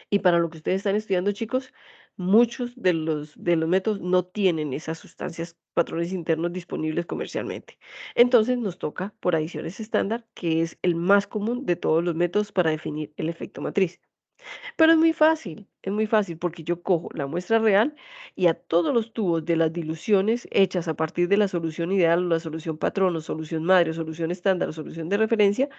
y para lo que ustedes están estudiando, chicos, muchos de los métodos no tienen esas sustancias, patrones internos disponibles comercialmente. Entonces nos toca por adiciones estándar, que es el más común de todos los métodos para definir el efecto matriz. Pero es muy fácil porque yo cojo la muestra real y a todos los tubos de las diluciones hechas a partir de la solución ideal o la solución patrón o solución madre o solución estándar o solución de referencia,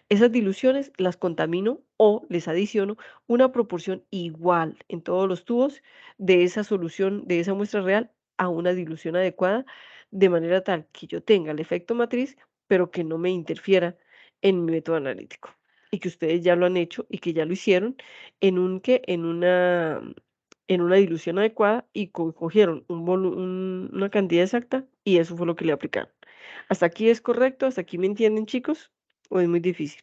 esas diluciones las contamino o les adiciono una proporción igual en todos los tubos de esa solución, de esa muestra real, a una dilución adecuada, de manera tal que yo tenga el efecto matriz, pero que no me interfiera en mi método analítico. Y que ustedes ya lo han hecho y que ya lo hicieron en una dilución adecuada y cogieron una cantidad exacta y eso fue lo que le aplicaron. ¿Hasta aquí es correcto? ¿Hasta aquí me entienden, chicos? ¿O es muy difícil?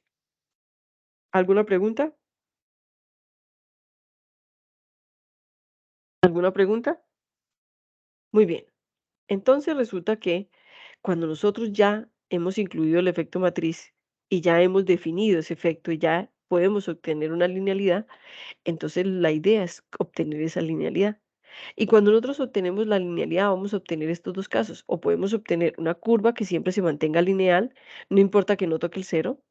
¿Alguna pregunta? ¿Alguna pregunta? Muy bien. Entonces resulta que cuando nosotros ya hemos incluido el efecto matriz y ya hemos definido ese efecto y ya podemos obtener una linealidad, entonces la idea es obtener esa linealidad. Y cuando nosotros obtenemos la linealidad, vamos a obtener estos dos casos. O podemos obtener una curva que siempre se mantenga lineal, no importa que no toque el cero,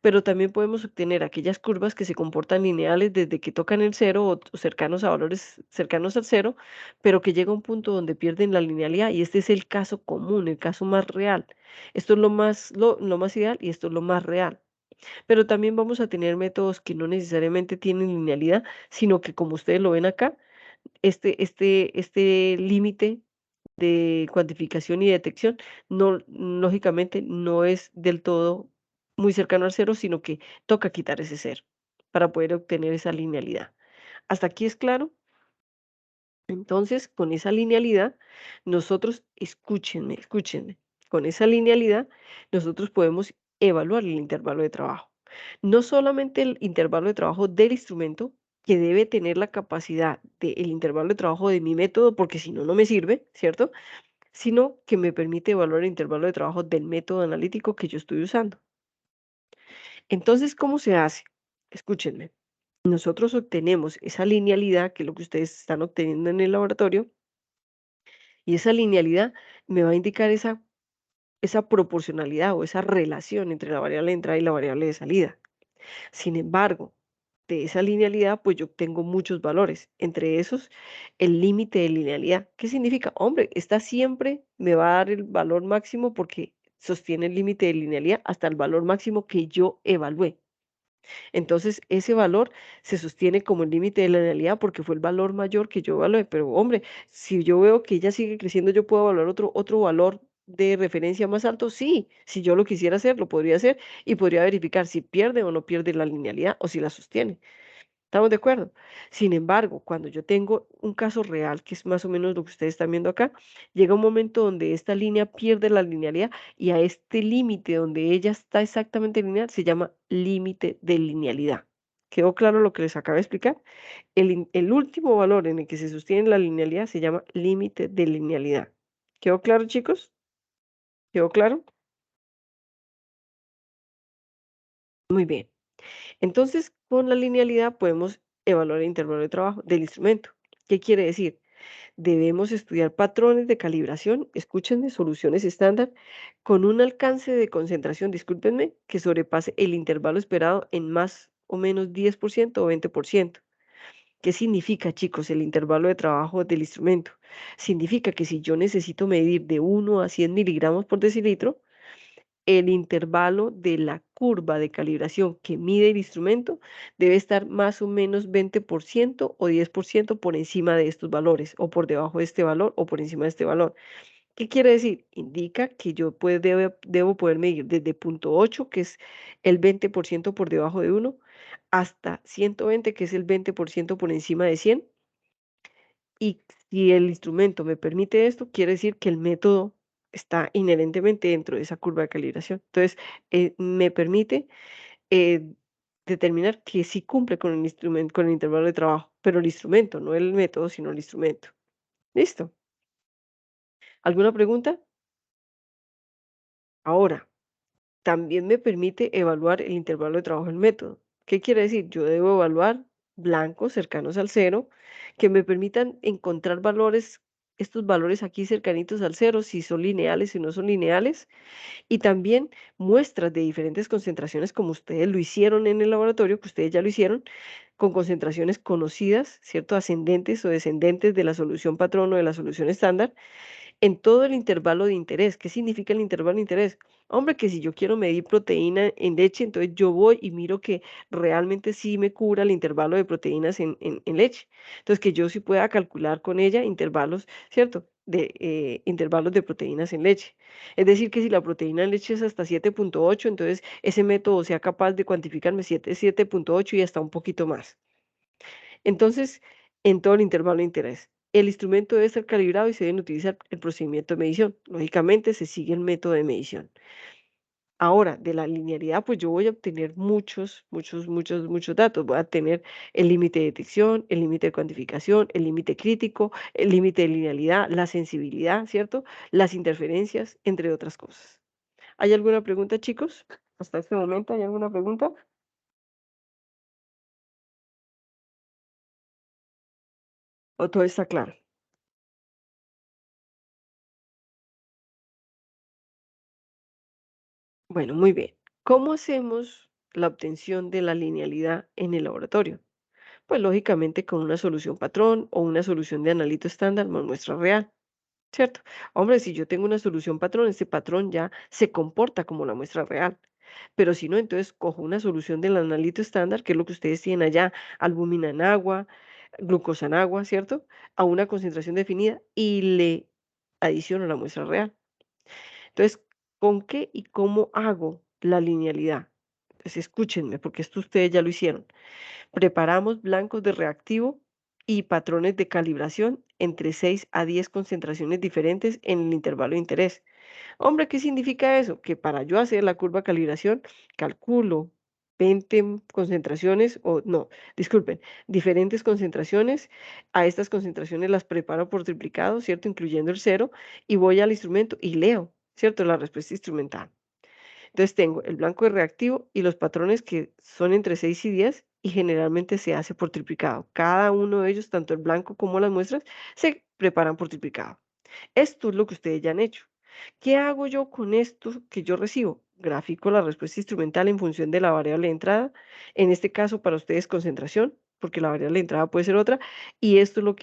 pero también podemos obtener aquellas curvas que se comportan lineales desde que tocan el cero o cercanos a valores cercanos al cero, pero que llega a un punto donde pierden la linealidad y este es el caso común, el caso más real. Esto es lo más ideal y esto es lo más real. Pero también vamos a tener métodos que no necesariamente tienen linealidad, sino que como ustedes lo ven acá, este límite de cuantificación y detección, no, lógicamente no es del todo muy cercano al cero, sino que toca quitar ese cero para poder obtener esa linealidad. ¿Hasta aquí es claro? Entonces, con esa linealidad, nosotros, escúchenme, con esa linealidad, nosotros podemos evaluar el intervalo de trabajo. No solamente el intervalo de trabajo del instrumento, que debe tener la capacidad del intervalo de trabajo de mi método, porque si no, no me sirve, ¿cierto? Sino que me permite evaluar el intervalo de trabajo del método analítico que yo estoy usando. Entonces, ¿cómo se hace? Escúchenme. Nosotros obtenemos esa linealidad, que es lo que ustedes están obteniendo en el laboratorio, y esa linealidad me va a indicar esa proporcionalidad o esa relación entre la variable de entrada y la variable de salida. Sin embargo, de esa linealidad, pues yo obtengo muchos valores, entre esos el límite de linealidad. ¿Qué significa? Hombre, esta siempre me va a dar el valor máximo porque sostiene el límite de linealidad hasta el valor máximo que yo evalué. Entonces, ese valor se sostiene como el límite de la linealidad porque fue el valor mayor que yo evalué. Pero, hombre, si yo veo que ella sigue creciendo, yo puedo evaluar otro valor de referencia más alto. Sí, si yo lo quisiera hacer, lo podría hacer y podría verificar si pierde o no pierde la linealidad o si la sostiene. ¿Estamos de acuerdo? Sin embargo, cuando yo tengo un caso real, que es más o menos lo que ustedes están viendo acá, llega un momento donde esta línea pierde la linealidad y a este límite donde ella está exactamente lineal se llama límite de linealidad. ¿Quedó claro lo que les acabo de explicar? El último valor en el que se sostiene la linealidad se llama límite de linealidad. ¿Quedó claro, chicos? ¿Quedó claro? Muy bien. Entonces, con la linealidad podemos evaluar el intervalo de trabajo del instrumento. ¿Qué quiere decir? Debemos estudiar patrones de calibración, escúchenme, soluciones estándar, con un alcance de concentración, discúlpenme, que sobrepase el intervalo esperado en más o menos 10% o 20%. ¿Qué significa, chicos, el intervalo de trabajo del instrumento? Significa que si yo necesito medir de 1 a 100 miligramos por decilitro, el intervalo de la curva de calibración que mide el instrumento debe estar más o menos 20% o 10% por encima de estos valores, o por debajo de este valor, o por encima de este valor. ¿Qué quiere decir? Indica que yo debo poder medir desde 0.8, que es el 20% por debajo de 1, hasta 120, que es el 20% por encima de 100. Y si el instrumento me permite esto, quiere decir que el método está inherentemente dentro de esa curva de calibración. Entonces, me permite eh, determinar que sí cumple con el instrumento, con el intervalo de trabajo, pero el instrumento, no el método, sino el instrumento. ¿Listo? ¿Alguna pregunta? Ahora, también me permite evaluar el intervalo de trabajo del método. ¿Qué quiere decir? Yo debo evaluar blancos cercanos al cero que me permitan encontrar valores, estos valores aquí cercanitos al cero, si son lineales, si no son lineales, y también muestras de diferentes concentraciones como ustedes lo hicieron en el laboratorio, que ustedes ya lo hicieron, con concentraciones conocidas, ¿cierto? Ascendentes o descendentes de la solución patrón o de la solución estándar, en todo el intervalo de interés. ¿Qué significa el intervalo de interés? Hombre, que si yo quiero medir proteína en leche, entonces yo voy y miro que realmente sí me cubra el intervalo de proteínas en leche. Entonces, que yo sí pueda calcular con ella intervalos, ¿cierto? De intervalos de proteínas en leche. Es decir, que si la proteína en leche es hasta 7.8, entonces ese método sea capaz de cuantificarme 7.8 y hasta un poquito más. Entonces, en todo el intervalo de interés. El instrumento debe ser calibrado y se deben utilizar el procedimiento de medición. Lógicamente, se sigue el método de medición. Ahora, de la linealidad, pues yo voy a obtener muchos datos. Voy a tener el límite de detección, el límite de cuantificación, el límite crítico, el límite de linealidad, la sensibilidad, ¿cierto? Las interferencias, entre otras cosas. ¿Hay alguna pregunta, chicos? Hasta este momento, ¿hay alguna pregunta? ¿O todo está claro? Bueno, muy bien. ¿Cómo hacemos la obtención de la linealidad en el laboratorio? Pues lógicamente con una solución patrón o una solución de analito estándar más muestra real, ¿cierto? Hombre, si yo tengo una solución patrón, ese patrón ya se comporta como la muestra real. Pero si no, entonces cojo una solución del analito estándar, que es lo que ustedes tienen allá, albúmina en agua, glucosa en agua, ¿cierto? A una concentración definida y le adiciono la muestra real. Entonces, ¿con qué y cómo hago la linealidad? Pues escúchenme, porque esto ustedes ya lo hicieron. Preparamos blancos de reactivo y patrones de calibración entre 6 a 10 concentraciones diferentes en el intervalo de interés. Hombre, ¿qué significa eso? Que para yo hacer la curva de calibración, calculo 20 concentraciones, o no, disculpen, diferentes concentraciones. A estas concentraciones las preparo por triplicado, ¿cierto? Incluyendo el cero, y voy al instrumento y leo, ¿cierto? La respuesta instrumental. Entonces tengo el blanco de reactivo y los patrones que son entre 6 y 10 y generalmente se hace por triplicado. Cada uno de ellos, tanto el blanco como las muestras, se preparan por triplicado. Esto es lo que ustedes ya han hecho. ¿Qué hago yo con esto que yo recibo? Grafico la respuesta instrumental en función de la variable de entrada. En este caso, para ustedes, concentración, porque la variable de entrada puede ser otra. Y esto es lo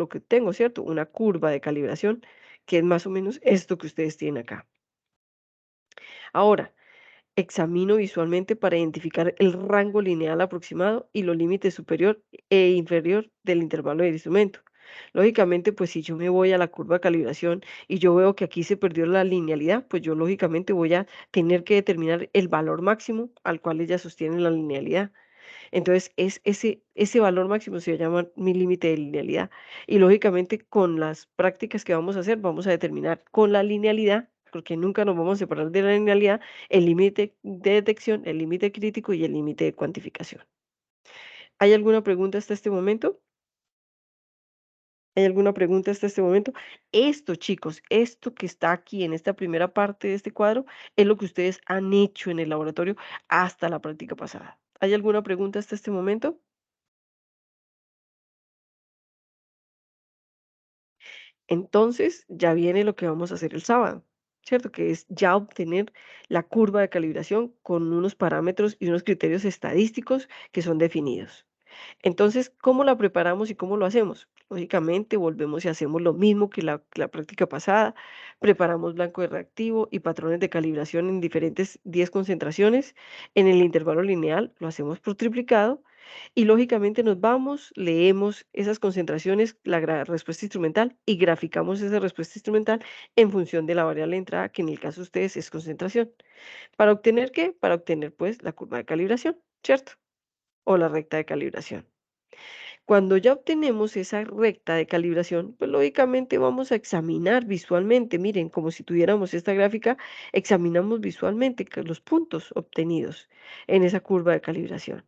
que tengo, ¿cierto? Una curva de calibración, que es más o menos esto que ustedes tienen acá. Ahora, examino visualmente para identificar el rango lineal aproximado y los límites superior e inferior del intervalo del instrumento. Lógicamente, pues si yo me voy a la curva de calibración y yo veo que aquí se perdió la linealidad, pues yo lógicamente voy a tener que determinar el valor máximo al cual ella sostiene la linealidad. Entonces, ese valor máximo se llama mi límite de linealidad. Y lógicamente, con las prácticas que vamos a hacer, vamos a determinar con la linealidad, porque nunca nos vamos a separar de la linealidad, el límite de detección, el límite crítico y el límite de cuantificación. ¿Hay alguna pregunta hasta este momento? ¿Hay alguna pregunta hasta este momento? Esto, chicos, esto que está aquí en esta primera parte de este cuadro es lo que ustedes han hecho en el laboratorio hasta la práctica pasada. ¿Hay alguna pregunta hasta este momento? Entonces, ya viene lo que vamos a hacer el sábado, ¿cierto? Que es ya obtener la curva de calibración con unos parámetros y unos criterios estadísticos que son definidos. Entonces, ¿cómo la preparamos y cómo lo hacemos? Lógicamente, volvemos y hacemos lo mismo que la práctica pasada. Preparamos blanco de reactivo y patrones de calibración en diferentes 10 concentraciones. En el intervalo lineal lo hacemos por triplicado. Y lógicamente nos vamos, leemos esas concentraciones, la respuesta instrumental y graficamos esa respuesta instrumental en función de la variable de entrada, que en el caso de ustedes es concentración. ¿Para obtener qué? Para obtener pues la curva de calibración, ¿cierto? O la recta de calibración. Cuando ya obtenemos esa recta de calibración, pues lógicamente vamos a examinar visualmente. Miren, como si tuviéramos esta gráfica, examinamos visualmente los puntos obtenidos en esa curva de calibración.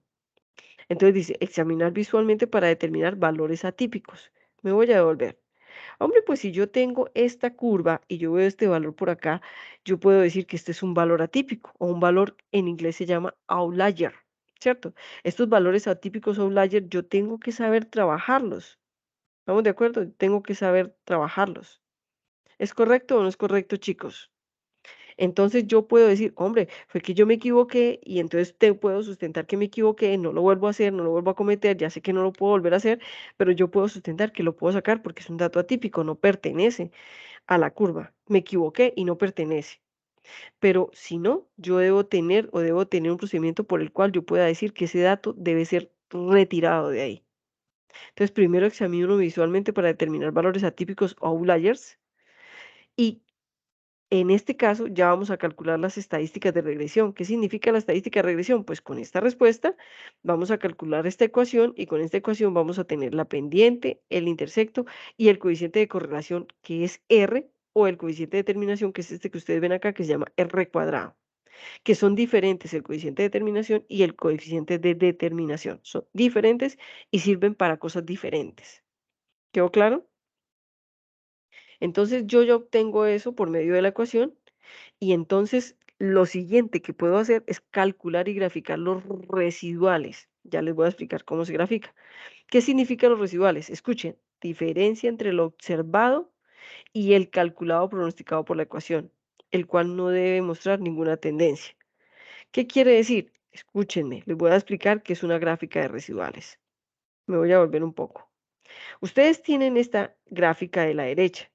Entonces dice, examinar visualmente para determinar valores atípicos. Me voy a devolver. Hombre, pues si yo tengo esta curva y yo veo este valor por acá, yo puedo decir que este es un valor atípico o un valor en inglés se llama outlier, ¿cierto? Estos valores atípicos outlier yo tengo que saber trabajarlos. ¿Estamos de acuerdo? Tengo que saber trabajarlos. ¿Es correcto o no es correcto, chicos? Entonces yo puedo decir, hombre, fue que yo me equivoqué y entonces te puedo sustentar que me equivoqué, no lo vuelvo a hacer, no lo vuelvo a cometer, ya sé que no lo puedo volver a hacer, pero yo puedo sustentar que lo puedo sacar porque es un dato atípico, no pertenece a la curva. Me equivoqué y no pertenece. Pero si no, yo debo tener un procedimiento por el cual yo pueda decir que ese dato debe ser retirado de ahí. Entonces, primero examino visualmente para determinar valores atípicos o outliers y en este caso, ya vamos a calcular las estadísticas de regresión. ¿Qué significa la estadística de regresión? Pues con esta respuesta vamos a calcular esta ecuación y con esta ecuación vamos a tener la pendiente, el intersecto y el coeficiente de correlación que es R o el coeficiente de determinación que es este que ustedes ven acá que se llama R cuadrado, que son diferentes el coeficiente de determinación y el coeficiente de determinación. Son diferentes y sirven para cosas diferentes. ¿Quedó claro? Entonces yo ya obtengo eso por medio de la ecuación y entonces lo siguiente que puedo hacer es calcular y graficar los residuales. Ya les voy a explicar cómo se grafica. ¿Qué significan los residuales? Escuchen, diferencia entre lo observado y el calculado pronosticado por la ecuación, el cual no debe mostrar ninguna tendencia. ¿Qué quiere decir? Escúchenme, les voy a explicar qué es una gráfica de residuales. Me voy a volver un poco. Ustedes tienen esta gráfica de la derecha.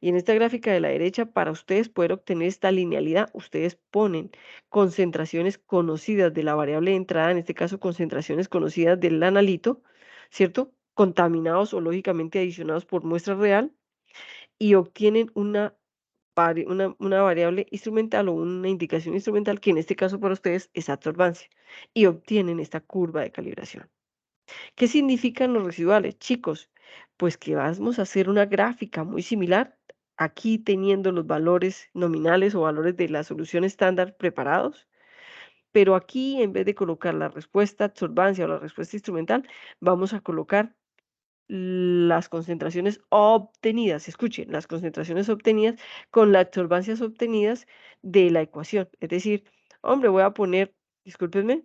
Y en esta gráfica de la derecha, para ustedes poder obtener esta linealidad, ustedes ponen concentraciones conocidas de la variable de entrada, en este caso concentraciones conocidas del analito, ¿cierto? Contaminados o lógicamente adicionados por muestra real y obtienen una variable instrumental o una indicación instrumental que en este caso para ustedes es absorbancia y obtienen esta curva de calibración. ¿Qué significan los residuales? Chicos, pues que vamos a hacer una gráfica muy similar, aquí teniendo los valores nominales o valores de la solución estándar preparados, pero aquí en vez de colocar la respuesta absorbancia o la respuesta instrumental, vamos a colocar las concentraciones obtenidas, escuchen, las concentraciones obtenidas con las absorbancias obtenidas de la ecuación. Es decir, hombre, voy a poner, discúlpenme,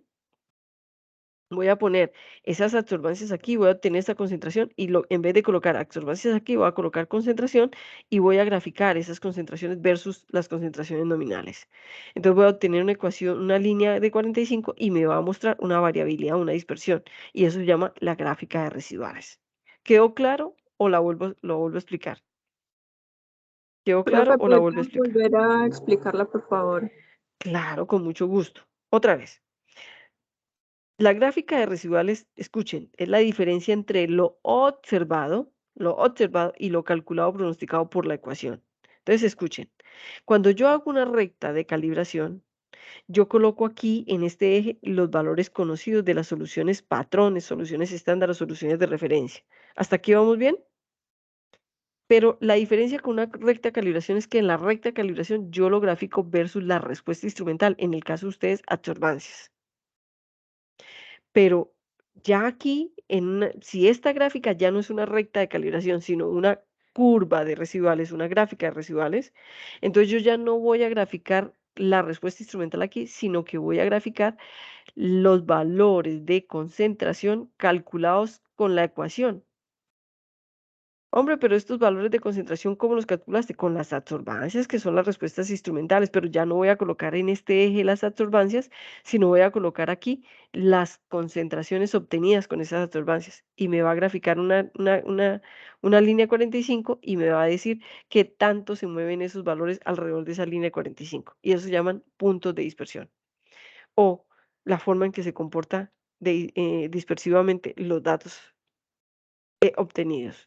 voy a poner esas absorbancias aquí, voy a obtener esta concentración y en vez de colocar absorbancias aquí, voy a colocar concentración y voy a graficar esas concentraciones versus las concentraciones nominales. Entonces voy a obtener una ecuación, una línea de 45 y me va a mostrar una variabilidad, una dispersión, y eso se llama la gráfica de residuales. ¿Quedó claro o lo vuelvo a explicar? ¿Quedó claro Profe, o la vuelvo a ¿podría explicar? volver a explicarla, por favor? Claro, con mucho gusto. Otra vez. La gráfica de residuales, escuchen, es la diferencia entre lo observado y lo calculado o pronosticado por la ecuación. Entonces, escuchen, cuando yo hago una recta de calibración, yo coloco aquí en este eje los valores conocidos de las soluciones patrones, soluciones estándar o soluciones de referencia. ¿Hasta aquí vamos bien? Pero la diferencia con una recta de calibración es que en la recta de calibración yo lo grafico versus la respuesta instrumental, en el caso de ustedes, absorbancias. Pero ya aquí, si esta gráfica ya no es una recta de calibración, sino una curva de residuales, una gráfica de residuales, entonces yo ya no voy a graficar la respuesta instrumental aquí, sino que voy a graficar los valores de concentración calculados con la ecuación. Hombre, pero estos valores de concentración, ¿cómo los calculaste? Con las absorbancias, que son las respuestas instrumentales, pero ya no voy a colocar en este eje las absorbancias, sino voy a colocar aquí las concentraciones obtenidas con esas absorbancias. Y me va a graficar una línea 45 y me va a decir qué tanto se mueven esos valores alrededor de esa línea 45. Y eso se llaman puntos de dispersión. O la forma en que se comporta dispersivamente los datos obtenidos.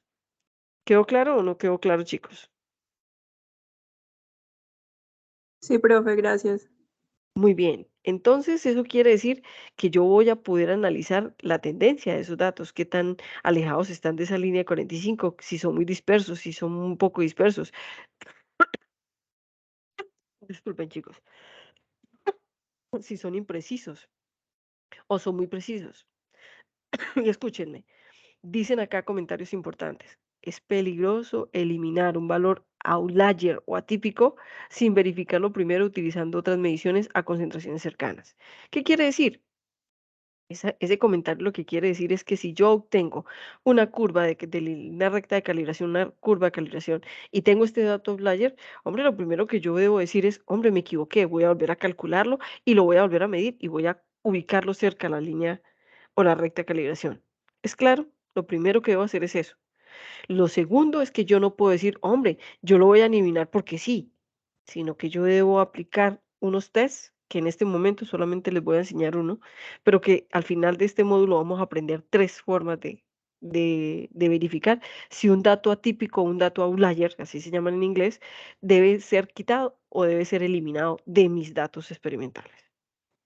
¿Quedó claro o no quedó claro, chicos? Sí, profe, gracias. Muy bien. Entonces, eso quiere decir que yo voy a poder analizar la tendencia de esos datos, qué tan alejados están de esa línea de 45, si son muy dispersos, si son un poco dispersos. Disculpen, chicos. Si son imprecisos o son muy precisos. Y escúchenme, dicen acá comentarios importantes. Es peligroso eliminar un valor outlier o atípico sin verificarlo primero utilizando otras mediciones a concentraciones cercanas. ¿Qué quiere decir? Ese comentario lo que quiere decir es que si yo obtengo una curva una recta de calibración, una curva de calibración, y tengo este dato outlier, hombre, lo primero que yo debo decir es, hombre, me equivoqué, voy a volver a calcularlo y lo voy a volver a medir y voy a ubicarlo cerca a la línea o la recta de calibración. ¿Es claro? Lo primero que debo hacer es eso. Lo segundo es que yo no puedo decir, hombre, yo lo voy a eliminar porque sí, sino que yo debo aplicar unos tests, que en este momento solamente les voy a enseñar uno, pero que al final de este módulo vamos a aprender 3 formas de verificar si un dato atípico o un dato outlier, así se llaman en inglés, debe ser quitado o debe ser eliminado de mis datos experimentales.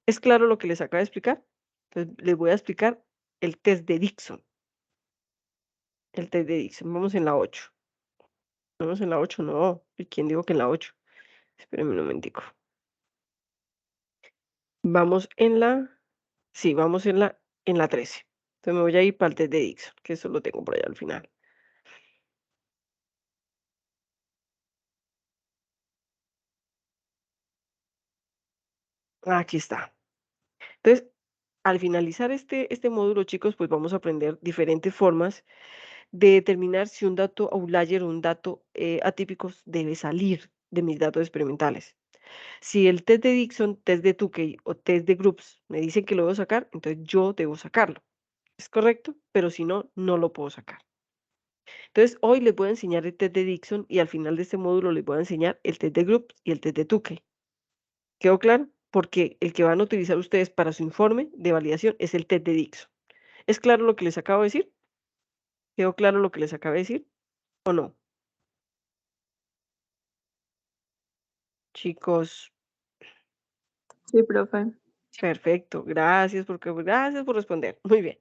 ¿Es claro lo que les acabo de explicar? Entonces, les voy a explicar el test de Dixon. El test de Dixon. Vamos en la 8. Vamos en la 8, no. ¿Y quién dijo que en la 8? Espérenme un momentico. Vamos en la, sí, vamos en la 13. Entonces me voy a ir para el test de Dixon, que eso lo tengo por allá al final. Aquí está. Entonces, al finalizar este módulo, chicos, pues vamos a aprender diferentes formas de determinar si un dato outlier o un dato atípico debe salir de mis datos experimentales. Si el test de Dixon, test de Tukey o test de Groups me dicen que lo debo sacar, entonces yo debo sacarlo. ¿Es correcto? Pero si no, no lo puedo sacar. Entonces, hoy les voy a enseñar el test de Dixon y al final de este módulo les voy a enseñar el test de Groups y el test de Tukey. ¿Quedó claro? Porque el que van a utilizar ustedes para su informe de validación es el test de Dixon. ¿Es claro lo que les acabo de decir? ¿Quedó claro lo que les acabo de decir? ¿O no? Chicos, Sí, profe. perfecto. Gracias gracias por responder. Muy bien.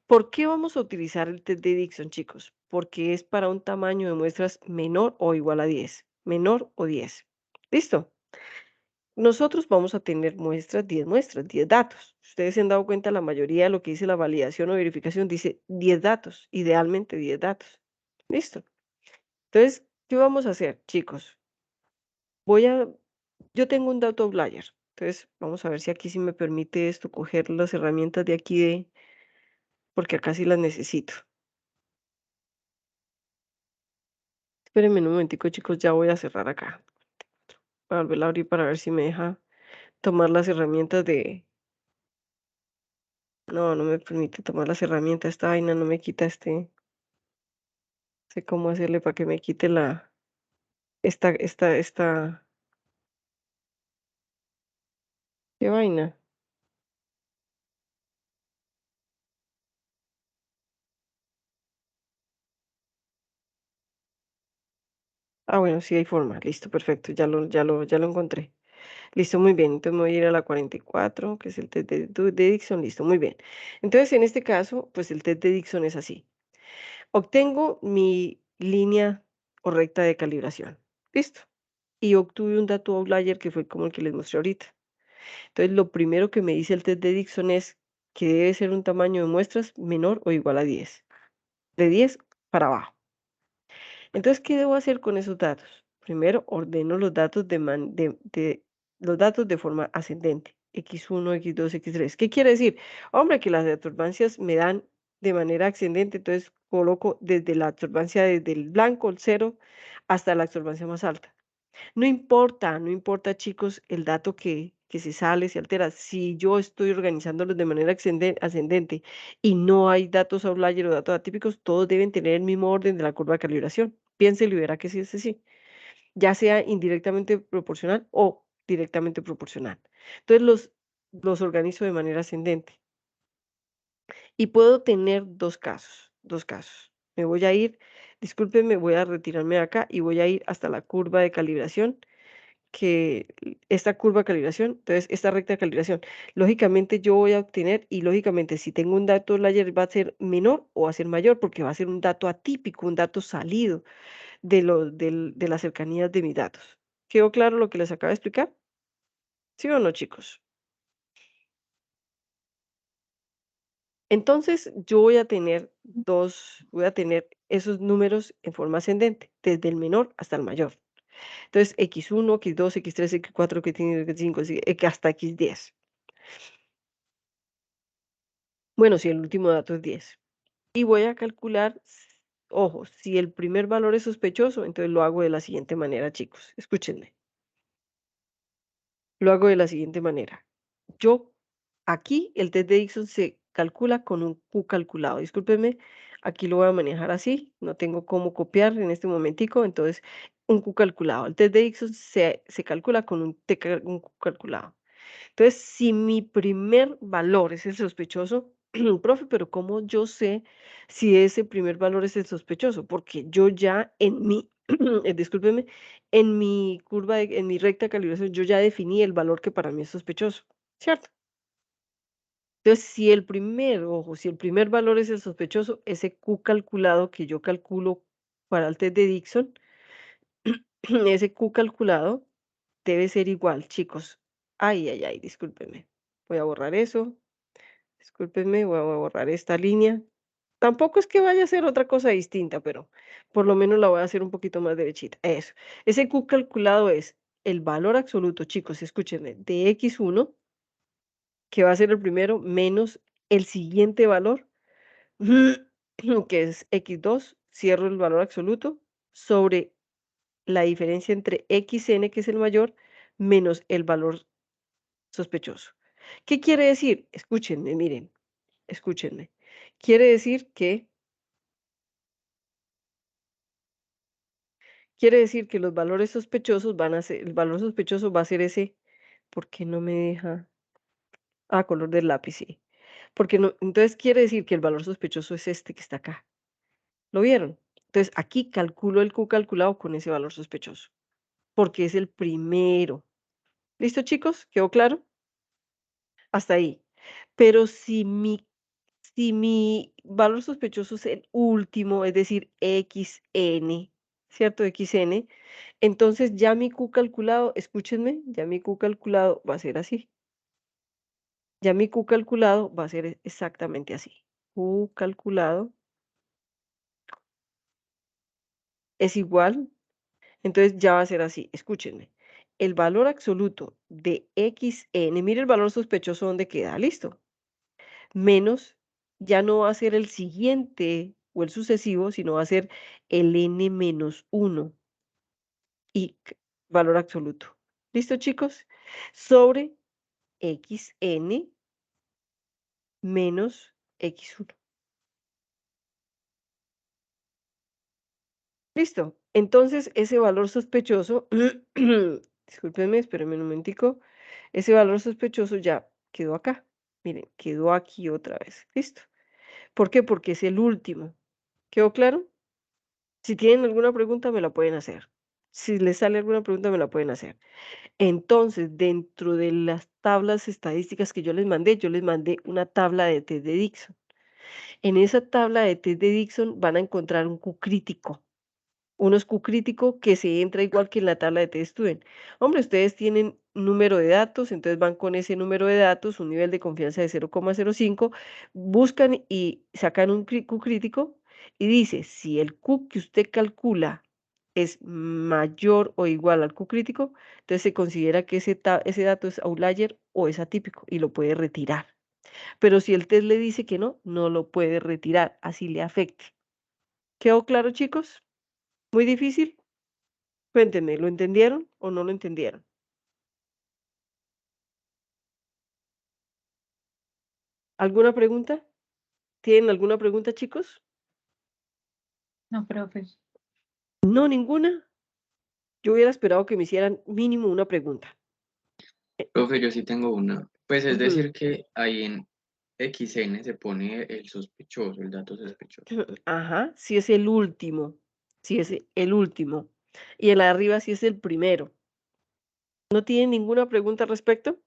¿Por qué vamos a utilizar el test de Dixon, chicos? Porque es para un tamaño de muestras menor o igual a 10. Menor o 10. ¿Listo? nosotros vamos a tener muestras, 10 datos. Ustedes se han dado cuenta, la mayoría de lo que dice la validación o verificación dice 10 datos, idealmente 10 datos. Listo. Entonces, ¿qué vamos a hacer, chicos? Yo tengo un dato outlier. Entonces, vamos a ver si aquí sí me permite esto coger las herramientas de aquí porque acá sí las necesito. Espérenme un momentico, chicos, ya voy a cerrar acá. Voy a volver a abrir para ver si me deja tomar las herramientas de... No, no me permite tomar las herramientas. Esta vaina no me quita sé cómo hacerle para que me quite esta... ¿Qué vaina? Ah, bueno, sí hay forma. Listo, perfecto. Ya lo encontré. Listo, muy bien. Entonces me voy a ir a la 44, que es el test de Dixon. Listo, muy bien. Entonces, en este caso, pues el test de Dixon es así. Obtengo mi línea correcta de calibración. Listo. Y obtuve un dato outlier que fue como el que les mostré ahorita. Entonces, lo primero que me dice el test de Dixon es que debe ser un tamaño de muestras menor o igual a 10. De 10 para abajo. Entonces, ¿qué debo hacer con esos datos? Primero, ordeno los datos los datos de forma ascendente. X1, X2, X3. ¿Qué quiere decir? Hombre, que las absorbancias me dan de manera ascendente, entonces coloco desde la absorbancia desde el blanco, el 0, hasta la absorbancia más alta. No importa, chicos, el dato que se sale, se altera. Si yo estoy organizándolos de manera ascendente y no hay datos outlier o datos atípicos, todos deben tener el mismo orden de la curva de calibración. Piénselo y verá que sí es así, ya sea indirectamente proporcional o directamente proporcional. Entonces los organizo de manera ascendente. Y puedo tener dos casos. Me voy a ir, discúlpenme, voy a retirarme de acá y voy a ir hasta la curva de calibración que esta curva de calibración, entonces esta recta de calibración, lógicamente yo voy a obtener y lógicamente si tengo un dato layer va a ser menor o va a ser mayor porque va a ser un dato atípico, un dato salido de las cercanías de mis datos. ¿Quedó claro lo que les acabo de explicar? ¿Sí o no, chicos? Entonces yo voy a tener esos números en forma ascendente, desde el menor hasta el mayor. Entonces, X1, X2, X3, X4, X5, hasta X10. Bueno, si el último dato es 10. Y voy a calcular, ojo, si el primer valor es sospechoso, entonces lo hago de la siguiente manera, chicos. Escúchenme. Lo hago de la siguiente manera. Aquí el test de Dixon se calcula con un Q calculado. Discúlpenme, aquí lo voy a manejar así. No tengo cómo copiar en este momentico, entonces un Q calculado. El test de Dixon se calcula con un Q calculado. Entonces, si mi primer valor es el sospechoso, profe, pero ¿cómo yo sé si ese primer valor es el sospechoso? Porque yo ya en mi, discúlpeme, en mi recta de calibración, yo ya definí el valor que para mí es sospechoso, ¿cierto? Entonces, si el primer valor es el sospechoso, ese Q calculado que yo calculo para el test de Dixon, ese Q calculado debe ser igual, chicos. Ay, discúlpenme. Voy a borrar eso. Discúlpenme, voy a borrar esta línea. Tampoco es que vaya a ser otra cosa distinta, pero por lo menos la voy a hacer un poquito más derechita. Eso. Ese Q calculado es el valor absoluto, chicos, escúchenme, de X1, que va a ser el primero, menos el siguiente valor, que es X2, cierro el valor absoluto, sobre la diferencia entre XN, que es el mayor, menos el valor sospechoso. ¿Qué quiere decir? Escúchenme, miren, escúchenme. Quiere decir que los valores sospechosos van a ser, el valor sospechoso va a ser ese, ¿por qué no me deja? Ah, color del lápiz, sí. Porque no, entonces quiere decir que el valor sospechoso es este que está acá. ¿Lo vieron? Entonces aquí calculo el Q calculado con ese valor sospechoso, porque es el primero. ¿Listo, chicos? ¿Quedó claro? Hasta ahí. Pero si mi valor sospechoso es el último, es decir, XN, ¿cierto? XN. Entonces ya mi Q calculado, escúchenme, ya mi Q calculado va a ser así. Ya mi Q calculado va a ser exactamente así. Q calculado es igual, entonces ya va a ser así. Escúchenme. El valor absoluto de XN, mire el valor sospechoso donde queda, listo. Menos, ya no va a ser el siguiente o el sucesivo, sino va a ser el N menos 1 y valor absoluto. ¿Listo, chicos? Sobre XN menos X1. Listo. Entonces, ese valor sospechoso, discúlpenme, espérenme un momentico, ese valor sospechoso ya quedó acá. Miren, quedó aquí otra vez. Listo. ¿Por qué? Porque es el último. ¿Quedó claro? Si tienen alguna pregunta, me la pueden hacer. Si les sale alguna pregunta, me la pueden hacer. Entonces, dentro de las tablas estadísticas que yo les mandé una tabla de test de Dixon. En esa tabla de test de Dixon van a encontrar un Q crítico. Uno es Q crítico que se entra igual que en la tabla de test student. Hombre, ustedes tienen número de datos, entonces van con ese número de datos, un nivel de confianza de 0,05, buscan y sacan un Q crítico y dice, si el Q que usted calcula es mayor o igual al Q crítico, entonces se considera que ese dato es outlier o es atípico y lo puede retirar. Pero si el test le dice que no, no lo puede retirar, así le afecte. ¿Quedó claro, chicos? ¿Muy difícil? Cuéntenme, ¿lo entendieron o no lo entendieron? ¿Alguna pregunta? ¿Tienen alguna pregunta, chicos? No, profe. No, ninguna. Yo hubiera esperado que me hicieran mínimo una pregunta. Profe, yo sí tengo una. Pues es Ujú. decir que ahí en XN se pone el sospechoso, el dato sospechoso. Ajá, si es el último. Si es el último. Y en la de arriba si es el primero. ¿No tienen ninguna pregunta al respecto?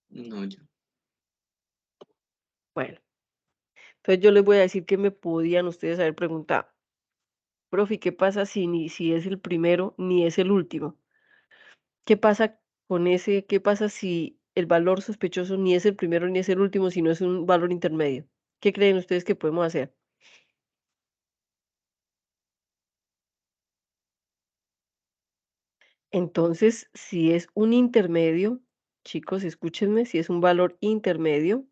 No, yo. Bueno, entonces yo les voy a decir que me podían ustedes haber preguntado. Profe, ¿qué pasa si es el primero ni es el último? ¿Qué pasa con ese? ¿Qué pasa si el valor sospechoso ni es el primero ni es el último, sino es un valor intermedio? ¿Qué creen ustedes que podemos hacer? Entonces, si es un intermedio, chicos, escúchenme, si es un valor intermedio,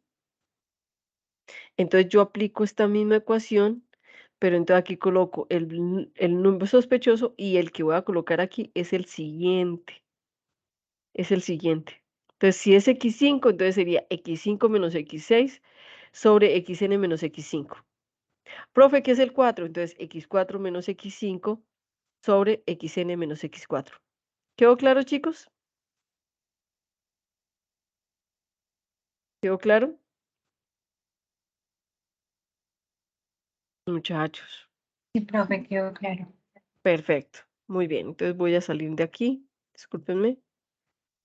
entonces yo aplico esta misma ecuación, pero entonces aquí coloco el número sospechoso y el que voy a colocar aquí es el siguiente. Es el siguiente. Entonces, si es X5, entonces sería X5 menos X6 sobre XN menos X5. Profe, ¿qué es el 4? Entonces, X4 menos X5 sobre XN menos X4. ¿Quedó claro, chicos? ¿Quedó claro? Muchachos. Sí, profe, quedó claro. Perfecto. Muy bien. Entonces voy a salir de aquí. Discúlpenme.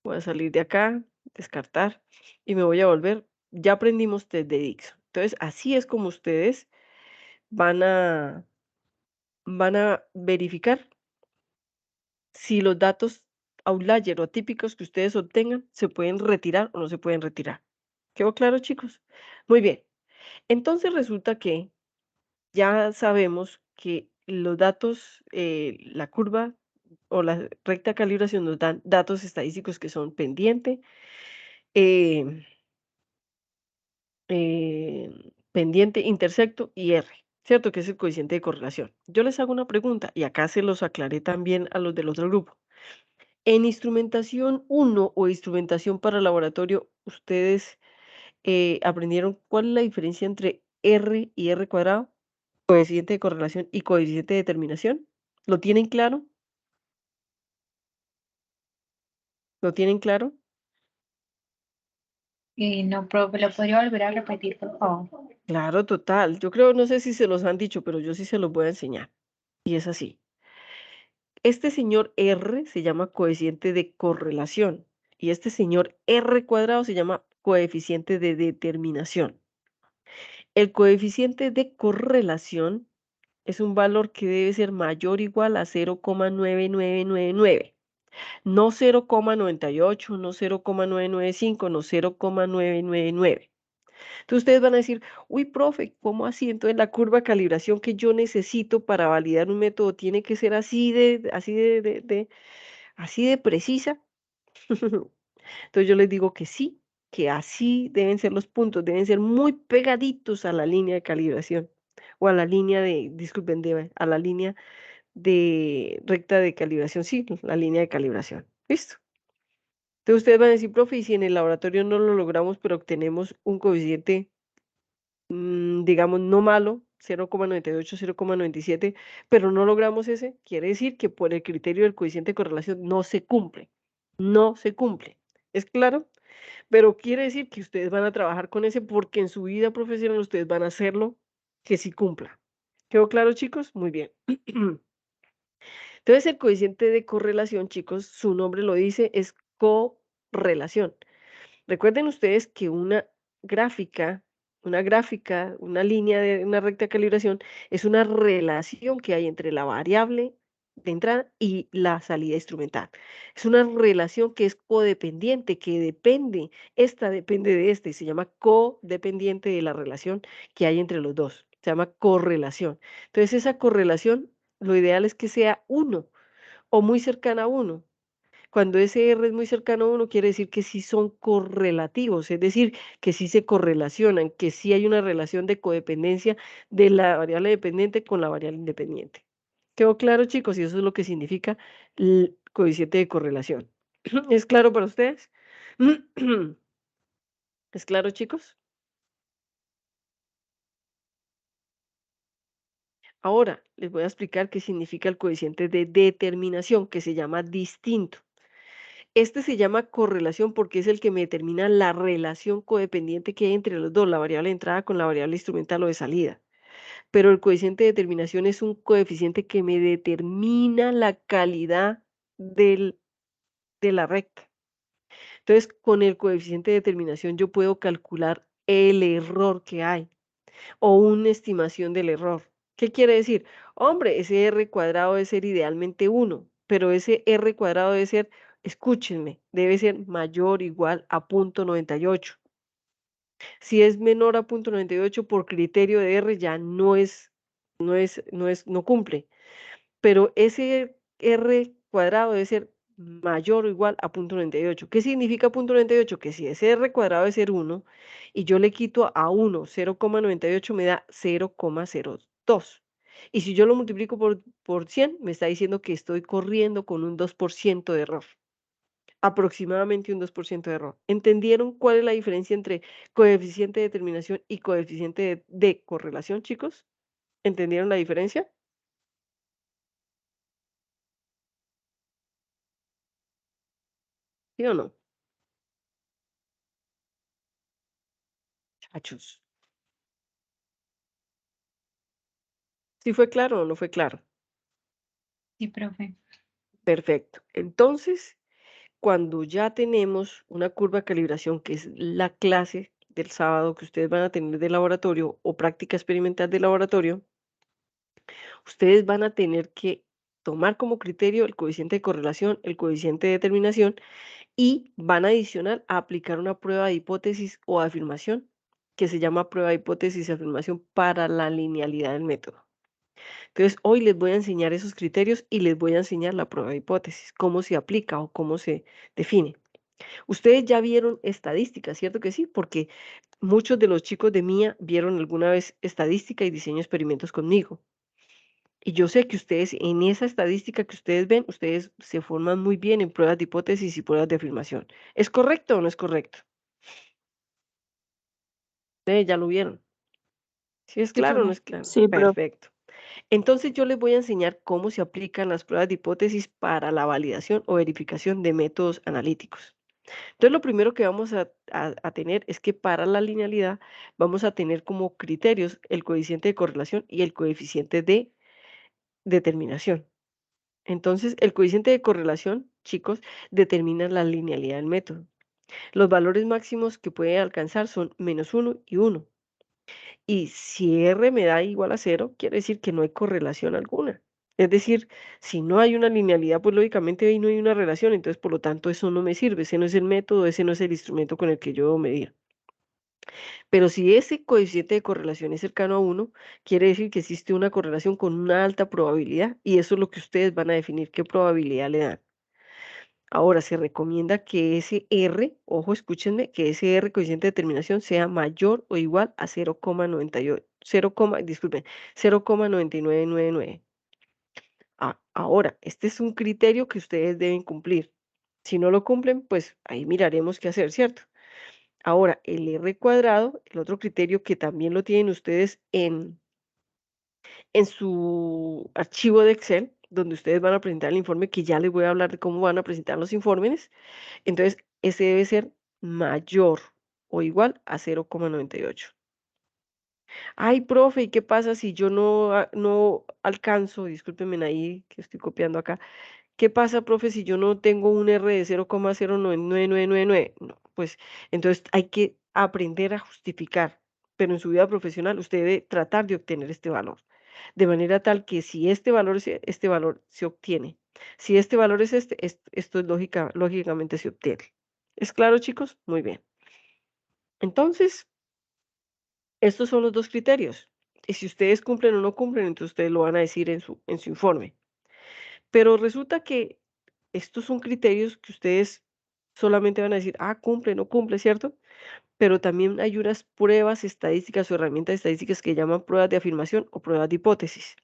Voy a salir de acá, descartar, y me voy a volver. Ya aprendimos test de Dixon. Entonces, así es como ustedes van a verificar si los datos outlier o atípicos que ustedes obtengan se pueden retirar o no se pueden retirar. ¿Quedó claro, chicos? Muy bien. Entonces resulta que ya sabemos que los datos, la curva o la recta calibración nos dan datos estadísticos que son pendiente, eh, pendiente, intersecto y R, ¿cierto? Que es el coeficiente de correlación. Yo les hago una pregunta y acá se los aclaré también a los del otro grupo. En instrumentación 1 o instrumentación para laboratorio, ustedes aprendieron cuál es la diferencia entre R y R cuadrado, coeficiente de correlación y coeficiente de determinación. ¿Lo tienen claro? ¿Lo tienen claro? No, profe, ¿lo podría volver a repetir, por favor? Claro, total. Yo creo, no sé si se los han dicho, pero yo sí se los voy a enseñar. Y es así. Este señor R se llama coeficiente de correlación y este señor R cuadrado se llama coeficiente de determinación. El coeficiente de correlación es un valor que debe ser mayor o igual a 0,9999. No 0,98, no 0,995, no 0,999. Entonces ustedes van a decir, uy, profe, ¿cómo así? Entonces la curva de calibración que yo necesito para validar un método tiene que ser así de precisa. Entonces yo les digo que sí, que así deben ser los puntos, deben ser muy pegaditos a la línea de calibración o a la línea disculpen, a la línea de recta de calibración, sí, la línea de calibración. ¿Listo? Entonces ustedes van a decir, profe, y si en el laboratorio no lo logramos, pero obtenemos un coeficiente, digamos, no malo, 0,98, 0,97, pero no logramos ese, quiere decir que por el criterio del coeficiente de correlación no se cumple. No se cumple. ¿Es claro? Pero quiere decir que ustedes van a trabajar con ese porque en su vida profesional ustedes van a hacerlo que sí cumpla. ¿Quedó claro, chicos? Muy bien. Entonces, el coeficiente de correlación, chicos, su nombre lo dice, es correlación. Recuerden ustedes que una gráfica, una línea de una recta de calibración es una relación que hay entre la variable de entrada y la salida instrumental. Es una relación que es codependiente, que depende, esta depende de esta y se llama codependiente de la relación que hay entre los dos. Se llama correlación. Entonces, esa correlación, lo ideal es que sea 1 o muy cercana a 1. Cuando ese R es muy cercano a 1, quiere decir que sí son correlativos, es decir, que sí se correlacionan, que sí hay una relación de codependencia de la variable dependiente con la variable independiente. ¿Quedó claro, chicos? Y eso es lo que significa el coeficiente de correlación. ¿Es claro para ustedes? ¿Es claro, chicos? Ahora les voy a explicar qué significa el coeficiente de determinación, que se llama distinto. Este se llama correlación porque es el que me determina la relación codependiente que hay entre los dos, la variable de entrada con la variable instrumental o de salida. Pero el coeficiente de determinación es un coeficiente que me determina la calidad de la recta. Entonces, con el coeficiente de determinación yo puedo calcular el error que hay o una estimación del error. ¿Qué quiere decir? Hombre, ese R cuadrado debe ser idealmente 1, pero ese R cuadrado debe ser, escúchenme, debe ser mayor o igual a 0,98. Si es menor a 0,98 por criterio de R ya no cumple. Pero ese R cuadrado debe ser mayor o igual a 0,98. ¿Qué significa 0,98? Que si ese R cuadrado debe ser 1 y yo le quito a 1 0,98 me da 0,02. Y si yo lo multiplico por 100, me está diciendo que estoy corriendo con un 2% de error. Aproximadamente un 2% de error. ¿Entendieron cuál es la diferencia entre coeficiente de determinación y coeficiente de correlación, chicos? ¿Entendieron la diferencia? ¿Sí o no? Chachos. ¿Sí fue claro o no fue claro? Sí, profe. Perfecto. Entonces, cuando ya tenemos una curva de calibración, que es la clase del sábado que ustedes van a tener de laboratorio o práctica experimental de laboratorio, ustedes van a tener que tomar como criterio el coeficiente de correlación, el coeficiente de determinación y van a adicionar a aplicar una prueba de hipótesis o afirmación que se llama prueba de hipótesis y afirmación para la linealidad del método. Entonces, hoy les voy a enseñar esos criterios y les voy a enseñar la prueba de hipótesis, cómo se aplica o cómo se define. Ustedes ya vieron estadística, ¿cierto que sí? Porque muchos de los chicos de MIA vieron alguna vez estadística y diseño de experimentos conmigo. Y yo sé que ustedes, en esa estadística que ustedes ven, ustedes se forman muy bien en pruebas de hipótesis y pruebas de afirmación. ¿Es correcto o no es correcto? Ya lo vieron. ¿Sí es Sí, claro o no profe. es claro? Sí, profe. Perfecto. Entonces yo les voy a enseñar cómo se aplican las pruebas de hipótesis para la validación o verificación de métodos analíticos. Entonces lo primero que vamos a tener es que para la linealidad vamos a tener como criterios el coeficiente de correlación y el coeficiente de determinación. Entonces el coeficiente de correlación, chicos, determina la linealidad del método. Los valores máximos que puede alcanzar son -1 y 1. Y si R me da igual a 0, quiere decir que no hay correlación alguna. Es decir, si no hay una linealidad, pues lógicamente ahí no hay una relación, entonces por lo tanto eso no me sirve, ese no es el método, ese no es el instrumento con el que yo debo medir. Pero si ese coeficiente de correlación es cercano a 1, quiere decir que existe una correlación con una alta probabilidad y eso es lo que ustedes van a definir qué probabilidad le dan. Ahora, se recomienda que ese R, ojo, escúchenme, que ese R coeficiente de determinación sea mayor o igual a 0,98, 0, disculpen, 0,9999. Ahora, este es un criterio que ustedes deben cumplir. Si no lo cumplen, pues ahí miraremos qué hacer, ¿cierto? Ahora, el R cuadrado, el otro criterio que también lo tienen ustedes en su archivo de Excel, donde ustedes van a presentar el informe, que ya les voy a hablar de cómo van a presentar los informes. Entonces, ese debe ser mayor o igual a 0,98. Ay, profe, ¿y qué pasa si yo no alcanzo? Discúlpenme ahí que estoy copiando acá. ¿Qué pasa, profe, si yo no tengo un R de 0,09999? No, pues entonces hay que aprender a justificar, pero en su vida profesional usted debe tratar de obtener este valor, de manera tal que si este valor se obtiene, si este valor es esto es lógicamente se obtiene. ¿Es claro, chicos? Muy bien. Entonces, estos son los dos criterios. Y si ustedes cumplen o no cumplen, entonces ustedes lo van a decir en su informe. Pero resulta que estos son criterios que ustedes solamente van a decir, cumple, no cumple, ¿cierto? Pero también hay unas pruebas estadísticas o herramientas estadísticas que llaman pruebas de afirmación o pruebas de hipótesis.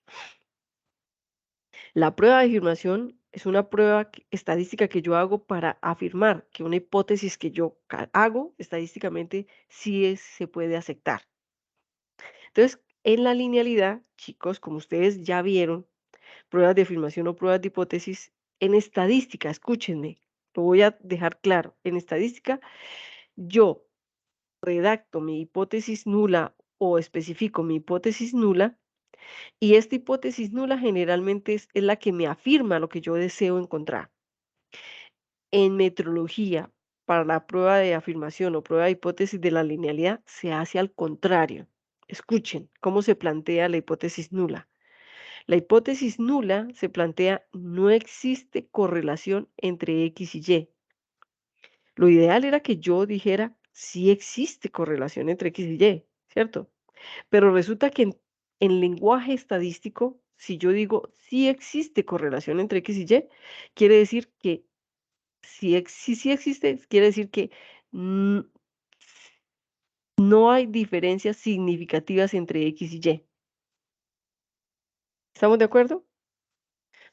La prueba de afirmación es una prueba estadística que yo hago para afirmar que una hipótesis que yo hago estadísticamente se puede aceptar. Entonces, en la linealidad, chicos, como ustedes ya vieron, pruebas de afirmación o pruebas de hipótesis, en estadística, escúchenme, lo voy a dejar claro, en estadística yo redacto mi hipótesis nula o especifico mi hipótesis nula y esta hipótesis nula generalmente es la que me afirma lo que yo deseo encontrar. En metrología, para la prueba de afirmación o prueba de hipótesis de la linealidad, se hace al contrario. Escuchen cómo se plantea la hipótesis nula. La hipótesis nula se plantea no existe correlación entre X y Y. Lo ideal era que yo dijera sí existe correlación entre X y Y, ¿cierto? Pero resulta que en lenguaje estadístico, si yo digo sí existe correlación entre X y Y, quiere decir que sí existe, quiere decir que mm, no hay diferencias significativas entre X y Y. ¿Estamos de acuerdo?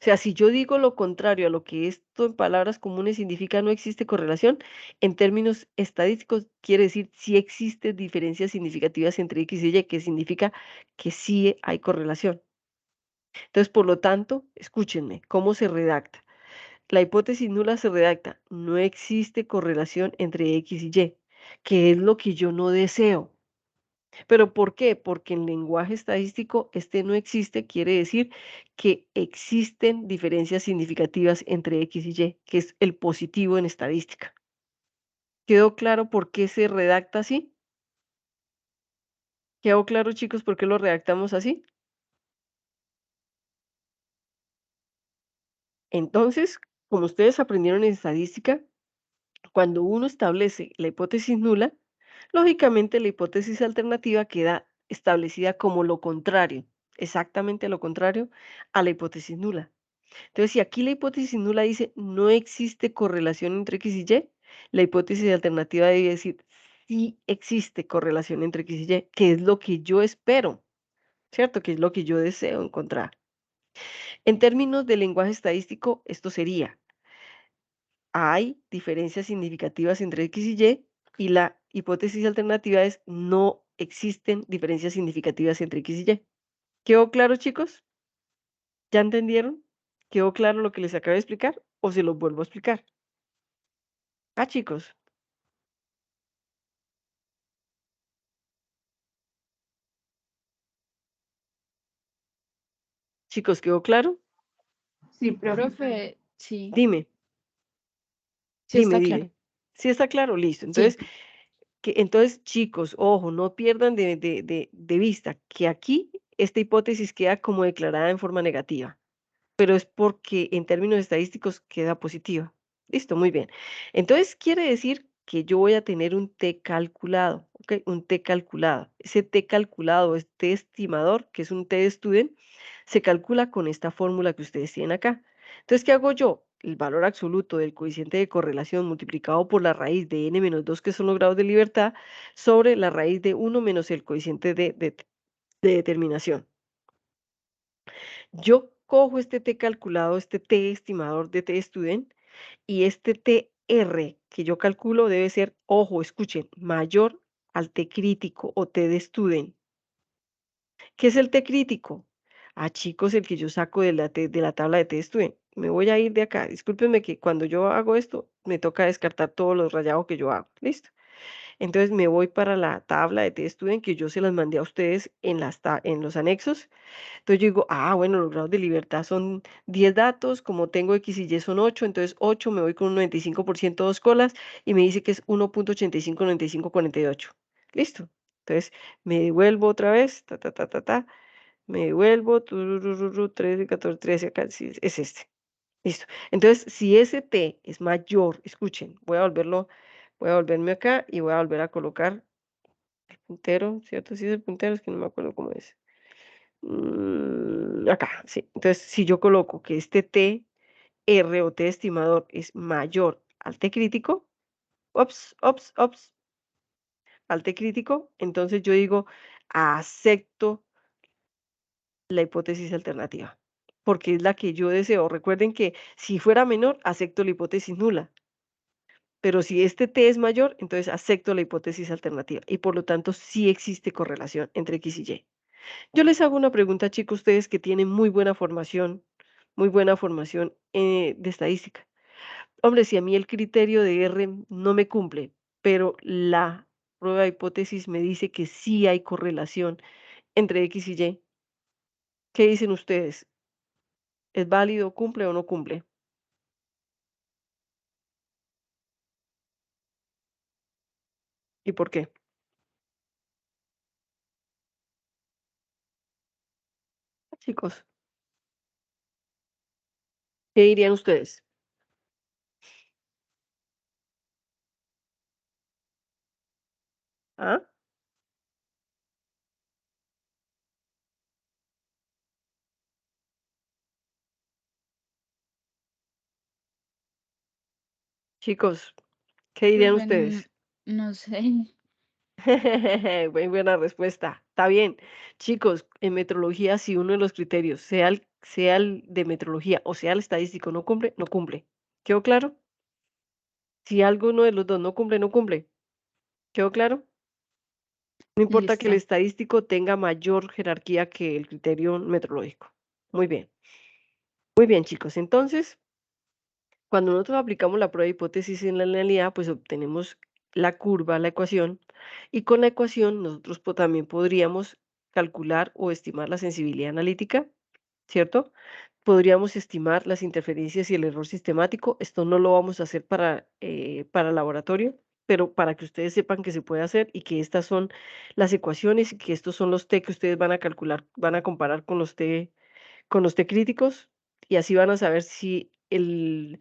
O sea, si yo digo lo contrario a lo que esto en palabras comunes significa no existe correlación, en términos estadísticos quiere decir sí existen diferencias significativas entre X y Y, que significa que sí hay correlación. Entonces, por lo tanto, escúchenme, ¿cómo se redacta? La hipótesis nula se redacta, no existe correlación entre X y Y, que es lo que yo no deseo. ¿Pero por qué? Porque en lenguaje estadístico este no existe, quiere decir que existen diferencias significativas entre X y Y, que es el positivo en estadística. ¿Quedó claro por qué se redacta así? ¿Quedó claro, chicos, por qué lo redactamos así? Entonces, como ustedes aprendieron en estadística, cuando uno establece la hipótesis nula, lógicamente la hipótesis alternativa queda establecida como lo contrario, exactamente lo contrario a la hipótesis nula. Entonces, si aquí la hipótesis nula dice no existe correlación entre X y Y, la hipótesis alternativa debe decir sí existe correlación entre X y Y, que es lo que yo espero, ¿cierto? Que es lo que yo deseo encontrar. En términos de lenguaje estadístico, esto sería, hay diferencias significativas entre X y la hipótesis alternativa es no existen diferencias significativas entre X y Y. ¿Quedó claro, chicos? ¿Ya entendieron? ¿Quedó claro lo que les acabo de explicar? ¿O se los vuelvo a explicar? Chicos, chicos, ¿quedó claro? Sí, profe. Profe, sí, Dime, sí está claro. dime. ¿Sí está claro? Listo. Sí, Entonces, Entonces, chicos, ojo, no pierdan de vista que aquí esta hipótesis queda como declarada en forma negativa, pero es porque en términos estadísticos queda positiva. Listo, muy bien. Entonces, quiere decir que yo voy a tener un T calculado, ¿ok? Un T calculado. Ese T calculado, este estimador, que es un T de student, se calcula con esta fórmula que ustedes tienen acá. Entonces, ¿qué hago yo? El valor absoluto del coeficiente de correlación multiplicado por la raíz de n-2, que son los grados de libertad, sobre la raíz de 1 menos el coeficiente de determinación. Yo cojo este T calculado, este T estimador de T student, y este TR que yo calculo debe ser, ojo, escuchen, mayor al T crítico o T de student. ¿Qué es el T crítico? Ah, chicos, el que yo saco de la tabla de T student. Me voy a ir de acá. Discúlpenme que cuando yo hago esto, me toca descartar todos los rayados que yo hago. ¿Listo? Entonces me voy para la tabla de T student que yo se las mandé a ustedes en los anexos. Entonces yo digo, ah, bueno, los grados de libertad son 10 datos, como tengo X y Y son 8, entonces 8 me voy con un 95% dos colas y me dice que es 1.859548. Listo. Entonces me devuelvo otra vez, me devuelvo, 13, 14, 13, acá sí, es este. Listo. Entonces, si ese T es mayor, escuchen, voy a volverme acá y voy a volver a colocar el puntero, ¿cierto? Si es el puntero, es que no me acuerdo cómo es. Acá, sí. Entonces, si yo coloco que este T, R o T estimador es mayor al T crítico, al T crítico, entonces yo digo, acepto la hipótesis alternativa, porque es la que yo deseo. Recuerden que si fuera menor, acepto la hipótesis nula, pero si este T es mayor, entonces acepto la hipótesis alternativa y por lo tanto sí existe correlación entre X y Y. Yo les hago una pregunta, chicos, ustedes que tienen muy buena formación de estadística. Hombre, si a mí el criterio de R no me cumple, pero la prueba de hipótesis me dice que sí hay correlación entre X y Y, ¿qué dicen ustedes? ¿Es válido, cumple o no cumple? ¿Y por qué? Chicos, ¿qué dirían ustedes? ¿Ah? Chicos, ¿qué dirían Profe, ustedes? no sé. Muy buena respuesta. Está bien. Chicos, en metrología, si uno de los criterios, sea el de metrología o sea el estadístico, no cumple, no cumple. ¿Quedó claro? Si alguno de los dos no cumple, no cumple. ¿Quedó claro? No importa que el Listo. estadístico tenga mayor jerarquía que el criterio metrológico. Muy bien. Muy bien, chicos. Entonces, cuando nosotros aplicamos la prueba de hipótesis en la linealidad, pues obtenemos la curva, la ecuación, y con la ecuación nosotros también podríamos calcular o estimar la sensibilidad analítica, ¿cierto? Podríamos estimar las interferencias y el error sistemático. Esto no lo vamos a hacer para laboratorio, pero para que ustedes sepan que se puede hacer y que estas son las ecuaciones y que estos son los T que ustedes van a calcular, van a comparar con los T críticos y así van a saber si el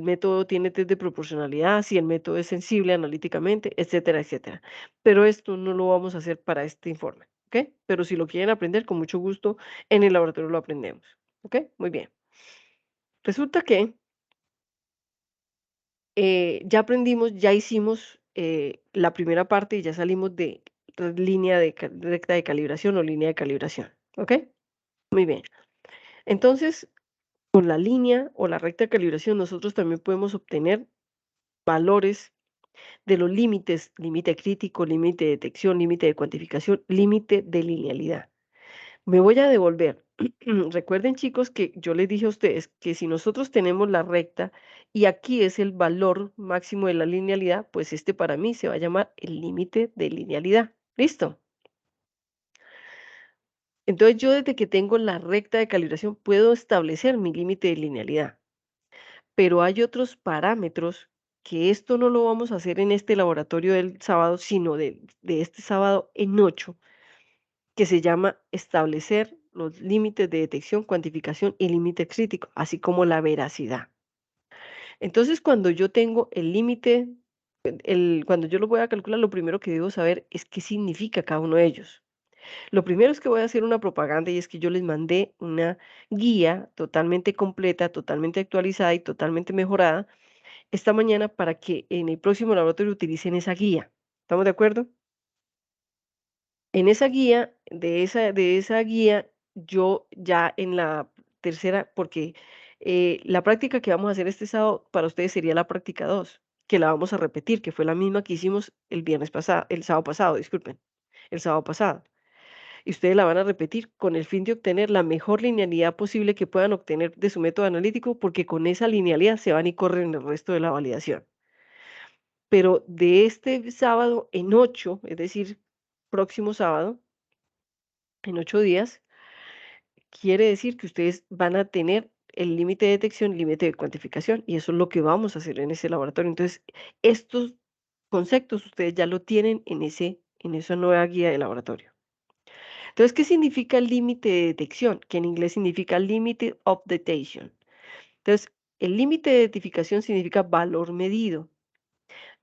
método tiene test de proporcionalidad, si el método es sensible analíticamente, etcétera, etcétera. Pero esto no lo vamos a hacer para este informe, ¿ok? Pero si lo quieren aprender, con mucho gusto, en el laboratorio lo aprendemos, ¿ok? Muy bien. Resulta que ya aprendimos, ya hicimos la primera parte y ya salimos de línea recta de calibración o línea de calibración, ¿ok? Muy bien. Entonces, con la línea o la recta de calibración, nosotros también podemos obtener valores de los límites, límite crítico, límite de detección, límite de cuantificación, límite de linealidad. Me voy a devolver. Recuerden, chicos, que yo les dije a ustedes que si nosotros tenemos la recta y aquí es el valor máximo de la linealidad, pues este para mí se va a llamar el límite de linealidad. ¿Listo? Entonces yo desde que tengo la recta de calibración puedo establecer mi límite de linealidad. Pero hay otros parámetros que esto no lo vamos a hacer en este laboratorio del sábado, sino de este sábado en 8, que se llama establecer los límites de detección, cuantificación y límite crítico, así como la veracidad. Entonces, cuando yo tengo el límite, cuando yo lo voy a calcular, lo primero que debo saber es qué significa cada uno de ellos. Lo primero es que voy a hacer una propaganda y es que yo les mandé una guía totalmente completa, totalmente actualizada y totalmente mejorada esta mañana para que en el próximo laboratorio utilicen esa guía. ¿Estamos de acuerdo? En esa guía, de esa guía, yo ya en la tercera, porque la práctica que vamos a hacer este sábado para ustedes sería la práctica 2, que la vamos a repetir, que fue la misma que hicimos el viernes pasado, el sábado pasado, disculpen, el sábado pasado. Y ustedes la van a repetir con el fin de obtener la mejor linealidad posible que puedan obtener de su método analítico, porque con esa linealidad se van y corren el resto de la validación. Pero de este sábado en 8, es decir, próximo sábado, en 8 días, quiere decir que ustedes van a tener el límite de detección, límite de cuantificación, y eso es lo que vamos a hacer en ese laboratorio. Entonces, estos conceptos ustedes ya lo tienen en esa nueva guía de laboratorio. Entonces, ¿qué significa el límite de detección? Que en inglés significa limit of detection. Entonces, el límite de identificación significa valor medido,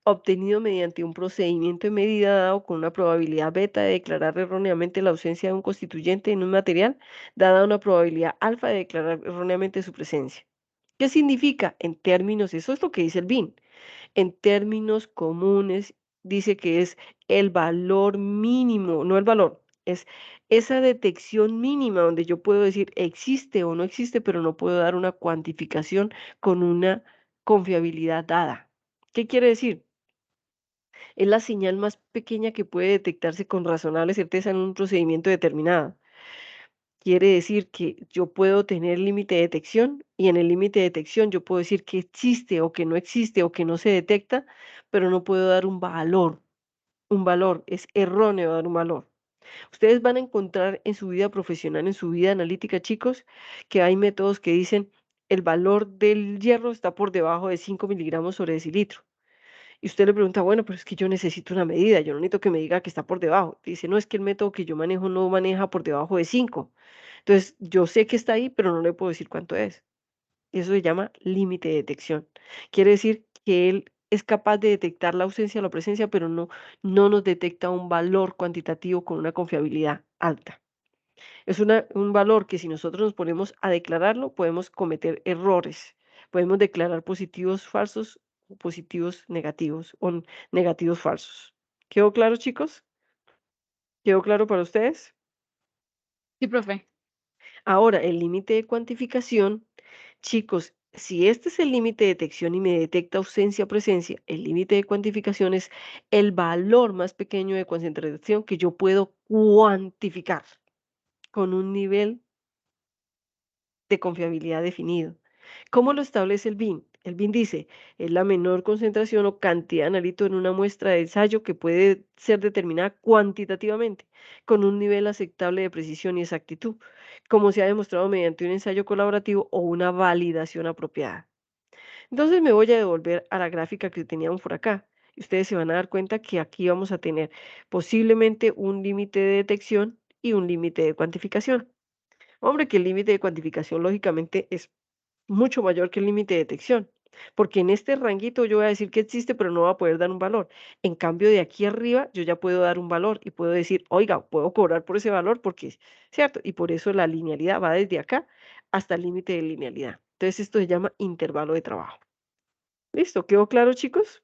obtenido mediante un procedimiento de medida dado con una probabilidad beta de declarar erróneamente la ausencia de un constituyente en un material, dada una probabilidad alfa de declarar erróneamente su presencia. ¿Qué significa? En términos, eso es lo que dice el BIN. En términos comunes, dice que es el valor mínimo, no el valor, es esa detección mínima donde yo puedo decir existe o no existe, pero no puedo dar una cuantificación con una confiabilidad dada. ¿Qué quiere decir? Es la señal más pequeña que puede detectarse con razonable certeza en un procedimiento determinado. Quiere decir que yo puedo tener límite de detección y en el límite de detección yo puedo decir que existe o que no existe o que no se detecta, pero no puedo dar un valor. Un valor, es erróneo dar un valor. Ustedes van a encontrar en su vida profesional, en su vida analítica, chicos, que hay métodos que dicen el valor del hierro está por debajo de 5 miligramos sobre decilitro. Y usted le pregunta, bueno, pero es que yo necesito una medida, yo no necesito que me diga que está por debajo. Dice, no, es que el método que yo manejo no maneja por debajo de 5. Entonces, yo sé que está ahí, pero no le puedo decir cuánto es. Eso se llama límite de detección. Quiere decir que él es capaz de detectar la ausencia o la presencia, pero no nos detecta un valor cuantitativo con una confiabilidad alta. Es un valor que si nosotros nos ponemos a declararlo, podemos cometer errores. Podemos declarar positivos falsos, o positivos negativos o negativos falsos. ¿Quedó claro, chicos? ¿Quedó claro para ustedes? Sí, profe. Ahora, el límite de cuantificación, chicos, si este es el límite de detección y me detecta ausencia o presencia, el límite de cuantificación es el valor más pequeño de concentración que yo puedo cuantificar con un nivel de confiabilidad definido. ¿Cómo lo establece el BIN? El BIN dice, es la menor concentración o cantidad de analito en una muestra de ensayo que puede ser determinada cuantitativamente, con un nivel aceptable de precisión y exactitud, como se ha demostrado mediante un ensayo colaborativo o una validación apropiada. Entonces me voy a devolver a la gráfica que teníamos por acá. Y ustedes se van a dar cuenta que aquí vamos a tener posiblemente un límite de detección y un límite de cuantificación. Hombre, que el límite de cuantificación lógicamente es mucho mayor que el límite de detección, porque en este ranguito yo voy a decir que existe, pero no voy a poder dar un valor. En cambio, de aquí arriba yo ya puedo dar un valor y puedo decir, oiga, puedo cobrar por ese valor porque, ¿cierto? Y por eso la linealidad va desde acá hasta el límite de linealidad. Entonces esto se llama intervalo de trabajo. ¿Listo? ¿Quedó claro, chicos?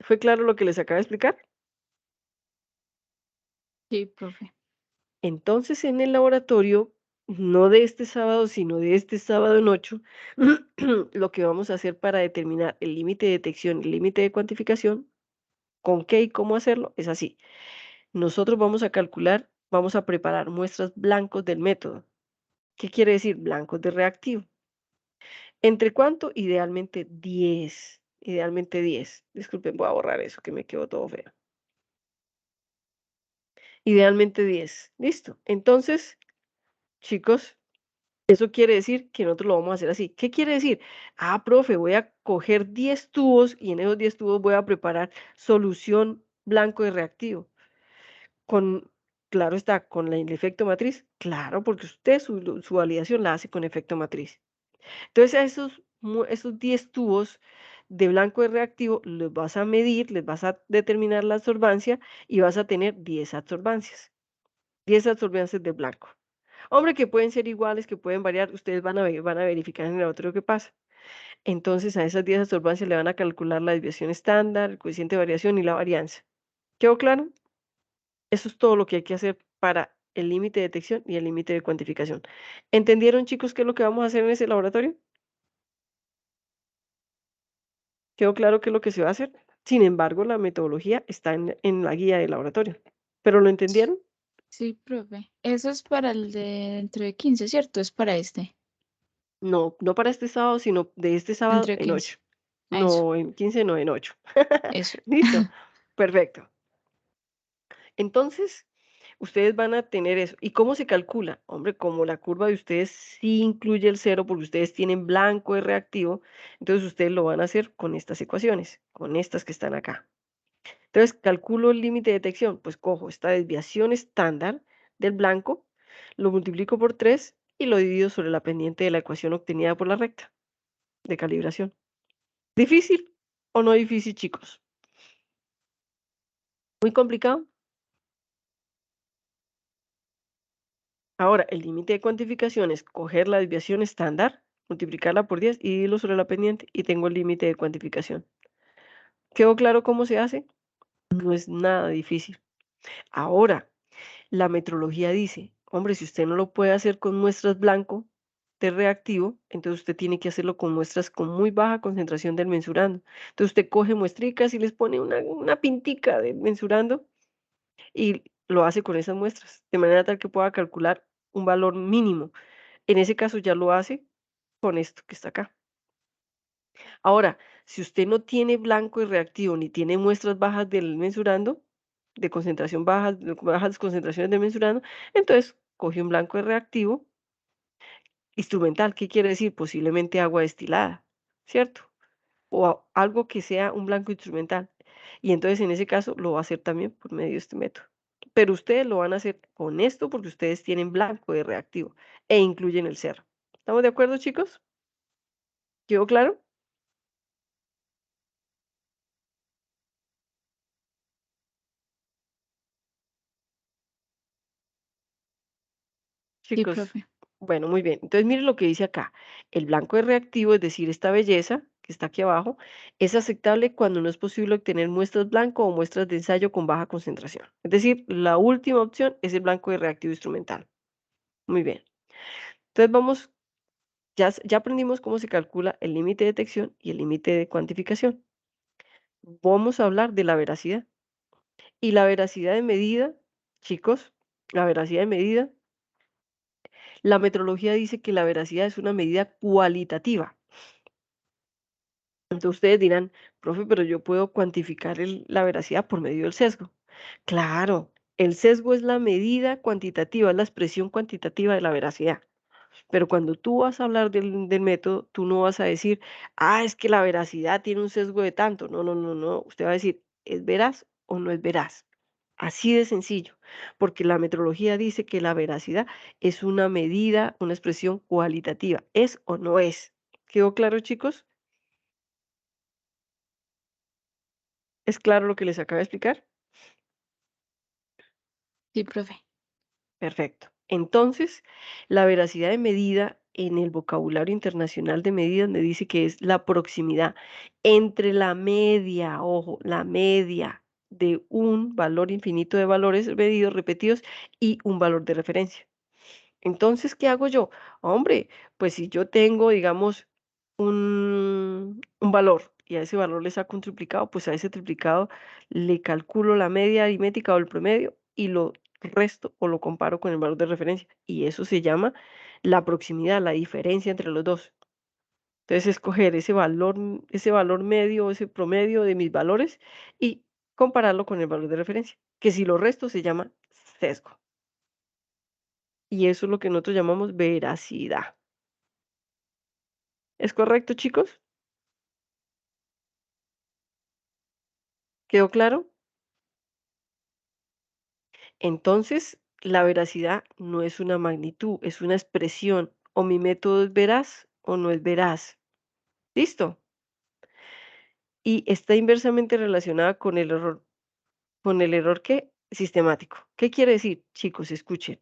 ¿Fue claro lo que les acabo de explicar? Sí, profe. Entonces, en el laboratorio, no de este sábado, sino de este sábado en 8, lo que vamos a hacer para determinar el límite de detección y el límite de cuantificación, con qué y cómo hacerlo, es así. Nosotros vamos a calcular, vamos a preparar muestras blancos del método. ¿Qué quiere decir? Blancos de reactivo. ¿Entre cuánto? Idealmente 10. Idealmente 10. Disculpen, voy a borrar eso que me quedó todo feo. Idealmente 10. Listo. Entonces, chicos, Eso quiere decir que nosotros lo vamos a hacer así. ¿Qué quiere decir? Ah, profe, voy a coger 10 tubos y en esos 10 tubos voy a preparar solución blanco de reactivo. Claro está, con el efecto matriz. Claro, porque usted su validación la hace con efecto matriz. Entonces, a esos 10 tubos de blanco de reactivo los vas a medir, les vas a determinar la absorbancia y vas a tener 10 absorbancias. 10 absorbancias de blanco. Hombre, que pueden ser iguales, que pueden variar, ustedes van a verificar en el laboratorio qué pasa. Entonces, a esas 10 absorbancias le van a calcular la desviación estándar, el coeficiente de variación y la varianza. ¿Quedó claro? Eso es todo lo que hay que hacer para el límite de detección y el límite de cuantificación. ¿Entendieron, chicos, qué es lo que vamos a hacer en ese laboratorio? ¿Quedó claro qué es lo que se va a hacer? Sin embargo, la metodología está en la guía del laboratorio. ¿Pero lo entendieron? Sí, profe. Eso es para el de dentro de 15, ¿cierto? Es para este. No, no para este sábado, sino de este sábado Dentro de en 15. 8. Eso, No, en 15, no, en 8. eso. ¿Listo? Perfecto. Entonces, ustedes van a tener eso. ¿Y cómo se calcula? Hombre, como la curva de ustedes sí incluye el cero porque ustedes tienen blanco de reactivo, entonces ustedes lo van a hacer con estas ecuaciones, con estas que están acá. Entonces, calculo el límite de detección. Pues cojo esta desviación estándar del blanco, lo multiplico por 3 y lo divido sobre la pendiente de la ecuación obtenida por la recta de calibración. ¿Difícil o no difícil, chicos? ¿Muy complicado? Ahora, el límite de cuantificación es coger la desviación estándar, multiplicarla por 10 y dividirlo sobre la pendiente y tengo el límite de cuantificación. ¿Quedó claro cómo se hace? No es nada difícil. Ahora, la metrología dice, hombre, si usted no lo puede hacer con muestras blanco de reactivo, entonces usted tiene que hacerlo con muestras con muy baja concentración del mensurando. Entonces usted coge muestricas y les pone una pintica de mensurando y lo hace con esas muestras, de manera tal que pueda calcular un valor mínimo. En ese caso ya lo hace con esto que está acá. Ahora, si usted no tiene blanco y reactivo ni tiene muestras bajas del mensurando, de concentración bajas, bajas concentraciones del mensurando, entonces coge un blanco y reactivo instrumental. ¿Qué quiere decir? Posiblemente agua destilada, ¿cierto? O algo que sea un blanco instrumental. Y entonces en ese caso lo va a hacer también por medio de este método. Pero ustedes lo van a hacer con esto porque ustedes tienen blanco de reactivo e incluyen el cerro. ¿Estamos de acuerdo, chicos? ¿Quedó claro? Sí, Chicos, profe. bueno, muy bien. Entonces, miren lo que dice acá. El blanco es reactivo, es decir, esta belleza que está aquí abajo, es aceptable cuando no es posible obtener muestras blanco o muestras de ensayo con baja concentración. Es decir, la última opción es el blanco de reactivo instrumental. Muy bien. Entonces, ya aprendimos cómo se calcula el límite de detección y el límite de cuantificación. Vamos a hablar de la veracidad. Y la veracidad de medida, chicos, la veracidad de medida, la metrología dice que la veracidad es una medida cualitativa. Entonces ustedes dirán, profe, pero yo puedo cuantificar la veracidad por medio del sesgo. Claro, el sesgo es la medida cuantitativa, es la expresión cuantitativa de la veracidad. Pero cuando tú vas a hablar del método, tú no vas a decir, ah, es que la veracidad tiene un sesgo de tanto. No, no, no, no. Usted va a decir, ¿es veraz o no es veraz? Así de sencillo, porque la metrología dice que la veracidad es una medida, una expresión cualitativa. ¿Es o no es? ¿Quedó claro, chicos? ¿Es claro lo que les acabo de explicar? Sí, profe. Perfecto. Entonces, la veracidad de medida en el vocabulario internacional de medidas me dice que es la proximidad entre la media, ojo, la media de un valor infinito de valores medidos repetidos y un valor de referencia. Entonces, ¿qué hago yo? Hombre, pues si yo tengo, digamos, un valor y a ese valor le saco un triplicado, pues a ese triplicado le calculo la media aritmética o el promedio y lo resto o lo comparo con el valor de referencia. Y eso se llama la proximidad, la diferencia entre los dos. Entonces, escoger ese valor medio, ese promedio de mis valores y compararlo con el valor de referencia, que si lo resto se llama sesgo. Y eso es lo que nosotros llamamos veracidad. ¿Es correcto, chicos? ¿Quedó claro? Entonces, la veracidad no es una magnitud, es una expresión. O mi método es veraz o no es veraz. ¿Listo? Y está inversamente relacionada con el error. ¿Con el error qué? Sistemático. ¿Qué quiere decir? Chicos, escuchen.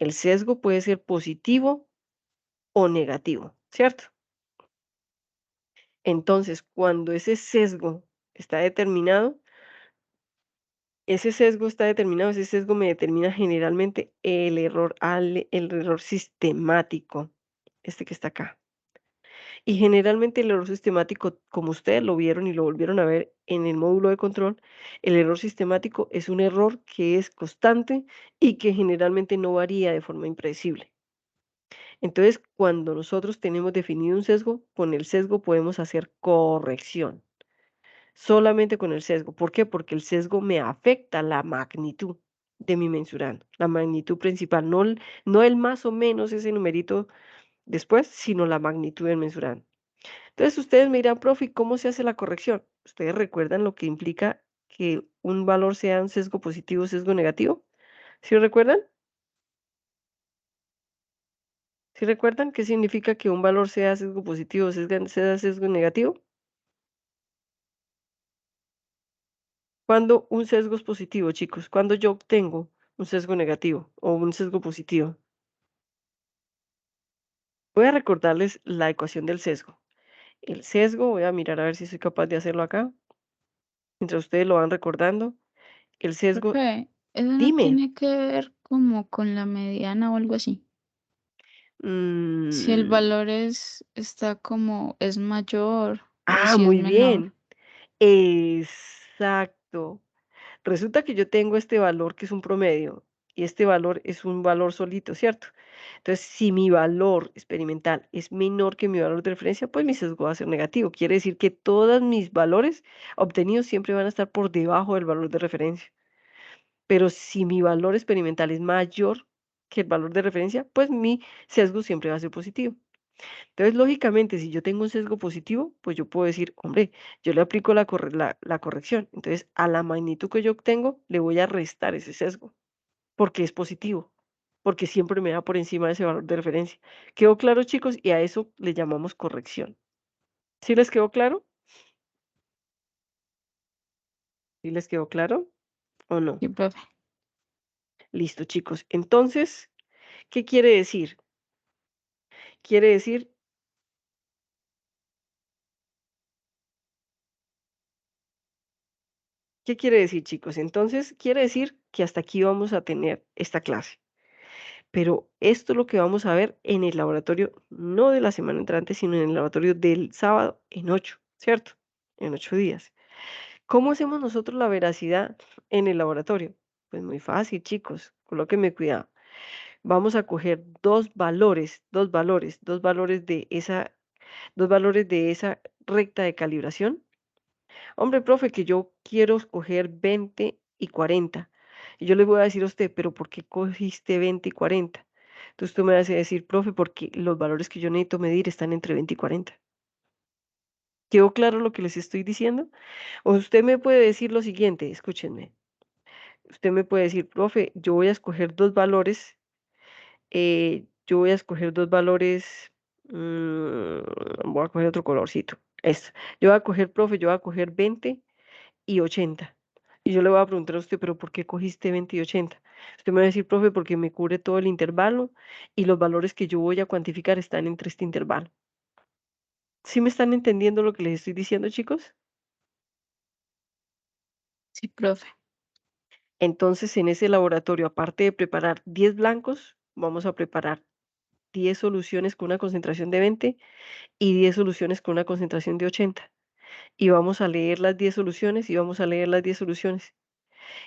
El sesgo puede ser positivo o negativo, ¿cierto? Entonces, cuando ese sesgo está determinado, ese sesgo me determina generalmente el error sistemático, este que está acá. Y generalmente el error sistemático, como ustedes lo vieron y lo volvieron a ver en el módulo de control, el error sistemático es un error que es constante y que generalmente no varía de forma impredecible. Entonces, cuando nosotros tenemos definido un sesgo, con el sesgo podemos hacer corrección. Solamente con el sesgo. ¿Por qué? Porque el sesgo me afecta la magnitud de mi mensurando, la magnitud principal, no el más o menos ese numerito después, sino la magnitud del mensurando. Entonces ustedes me dirán, profe, ¿y cómo se hace la corrección? ¿Ustedes recuerdan lo que implica que un valor sea un sesgo positivo o sesgo negativo? ¿Sí lo recuerdan? ¿Sí recuerdan qué significa que un valor sea sesgo positivo o sea sesgo negativo? Cuando un sesgo es positivo, chicos, cuando yo obtengo un sesgo negativo o un sesgo positivo. Voy a recordarles la ecuación del sesgo. El sesgo, voy a mirar a ver si soy capaz de hacerlo acá, mientras ustedes lo van recordando. El sesgo, Profe, eso no dime. tiene que ver como con la mediana o algo así. Si el mm, valor está como, es mayor o si es Muy menor. bien. Exacto. Resulta que yo tengo este valor que es un promedio y este valor es un valor solito, ¿cierto? Entonces, si mi valor experimental es menor que mi valor de referencia, pues mi sesgo va a ser negativo. Quiere decir que todos mis valores obtenidos siempre van a estar por debajo del valor de referencia. Pero si mi valor experimental es mayor que el valor de referencia, pues mi sesgo siempre va a ser positivo. Entonces, lógicamente, si yo tengo un sesgo positivo, pues yo puedo decir, hombre, yo le aplico la corrección. Entonces, a la magnitud que yo obtengo, le voy a restar ese sesgo, porque es positivo, porque siempre me da por encima de ese valor de referencia. ¿Quedó claro, chicos? Y a eso le llamamos corrección. ¿Sí les quedó claro? ¿Sí les quedó claro o no? Sí, profe. Listo, chicos. Entonces, ¿qué quiere decir? Quiere decir, ¿qué quiere decir, chicos? Entonces, quiere decir que hasta aquí vamos a tener esta clase. Pero esto es lo que vamos a ver en el laboratorio, no de la semana entrante, sino en el laboratorio del sábado en 8, ¿cierto? En 8 días. ¿Cómo hacemos nosotros la veracidad en el laboratorio? Pues muy fácil, chicos, colóquenme cuidado. Vamos a coger dos valores de esa recta de calibración. Hombre, profe, que yo quiero escoger 20 y 40. Y yo le voy a decir a usted, pero ¿por qué cogiste 20 y 40? Entonces tú me vas a decir, profe, porque los valores que yo necesito medir están entre 20 y 40. ¿Quedó claro lo que les estoy diciendo? O usted me puede decir lo siguiente, escúchenme. Usted me puede decir, profe, yo voy a escoger dos valores, voy a coger otro colorcito. Esto. Yo voy a coger 20 y 80. Y yo le voy a preguntar a usted, pero ¿por qué cogiste 20 y 80? Usted me va a decir, profe, porque me cubre todo el intervalo y los valores que yo voy a cuantificar están entre este intervalo. ¿Sí me están entendiendo lo que les estoy diciendo, chicos? Sí, profe. Entonces, en ese laboratorio, aparte de preparar 10 blancos, vamos a preparar 10 soluciones con una concentración de 20 y 10 soluciones con una concentración de 80. Y vamos a leer las 10 soluciones y vamos a leer las 10 soluciones.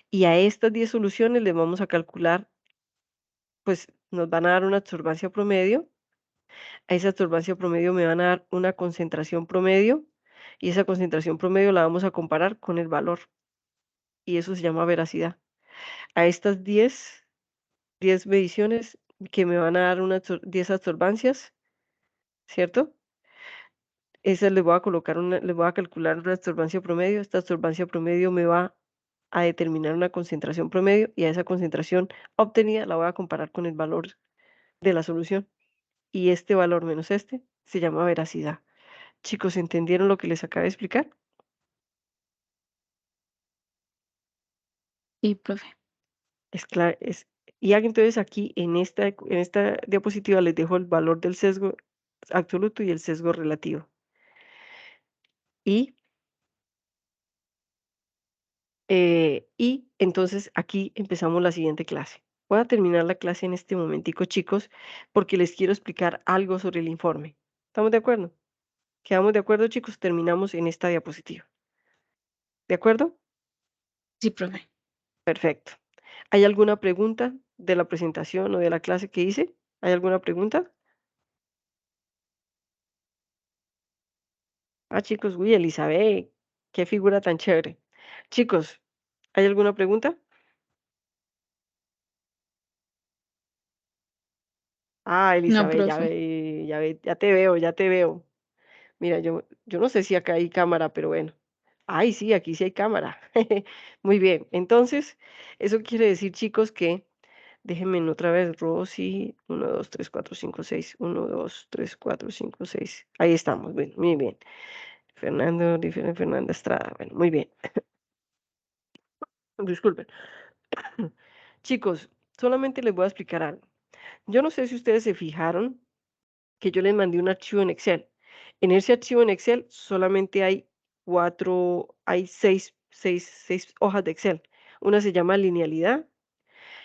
Y a estas 10 soluciones les vamos a calcular, pues nos van a dar una absorbancia promedio. A esa absorbancia promedio me van a dar una concentración promedio y esa concentración promedio la vamos a comparar con el valor. Y eso se llama veracidad. A estas 10 mediciones que me van a dar unas 10 absorbancias, ¿cierto? Esas les voy a colocar les voy a calcular una absorbancia promedio. Esta absorbancia promedio me va a determinar una concentración promedio y a esa concentración obtenida la voy a comparar con el valor de la solución. Y este valor menos este se llama veracidad. Chicos, ¿entendieron lo que les acabo de explicar? Sí, profe. Es claro, y entonces aquí en esta diapositiva les dejo el valor del sesgo absoluto y el sesgo relativo. Y entonces aquí empezamos la siguiente clase. Voy a terminar la clase en este momentico, chicos, porque les quiero explicar algo sobre el informe. ¿Estamos de acuerdo? ¿Quedamos de acuerdo, chicos? Terminamos en esta diapositiva. ¿De acuerdo? Sí, profe. Perfecto. ¿Hay alguna pregunta de la presentación o de la clase que hice? ¿Hay alguna pregunta? Chicos, uy, Elizabeth, qué figura tan chévere. Chicos, ¿hay alguna pregunta? No, Elizabeth, profe. ya te veo, ya te veo. Mira, yo no sé si acá hay cámara, pero bueno. Ay, sí, aquí sí hay cámara. Muy bien. Entonces, eso quiere decir, chicos, que déjenme otra vez, Rosy, 1, 2, 3, 4, 5, 6, 1, 2, 3, 4, 5, 6. Ahí estamos, bien, muy bien. Fernanda Estrada, bueno, muy bien. Disculpen. Chicos, solamente les voy a explicar algo. Yo no sé si ustedes se fijaron que yo les mandé un archivo en Excel. En ese archivo en Excel solamente hay seis hojas de Excel. Una se llama linealidad,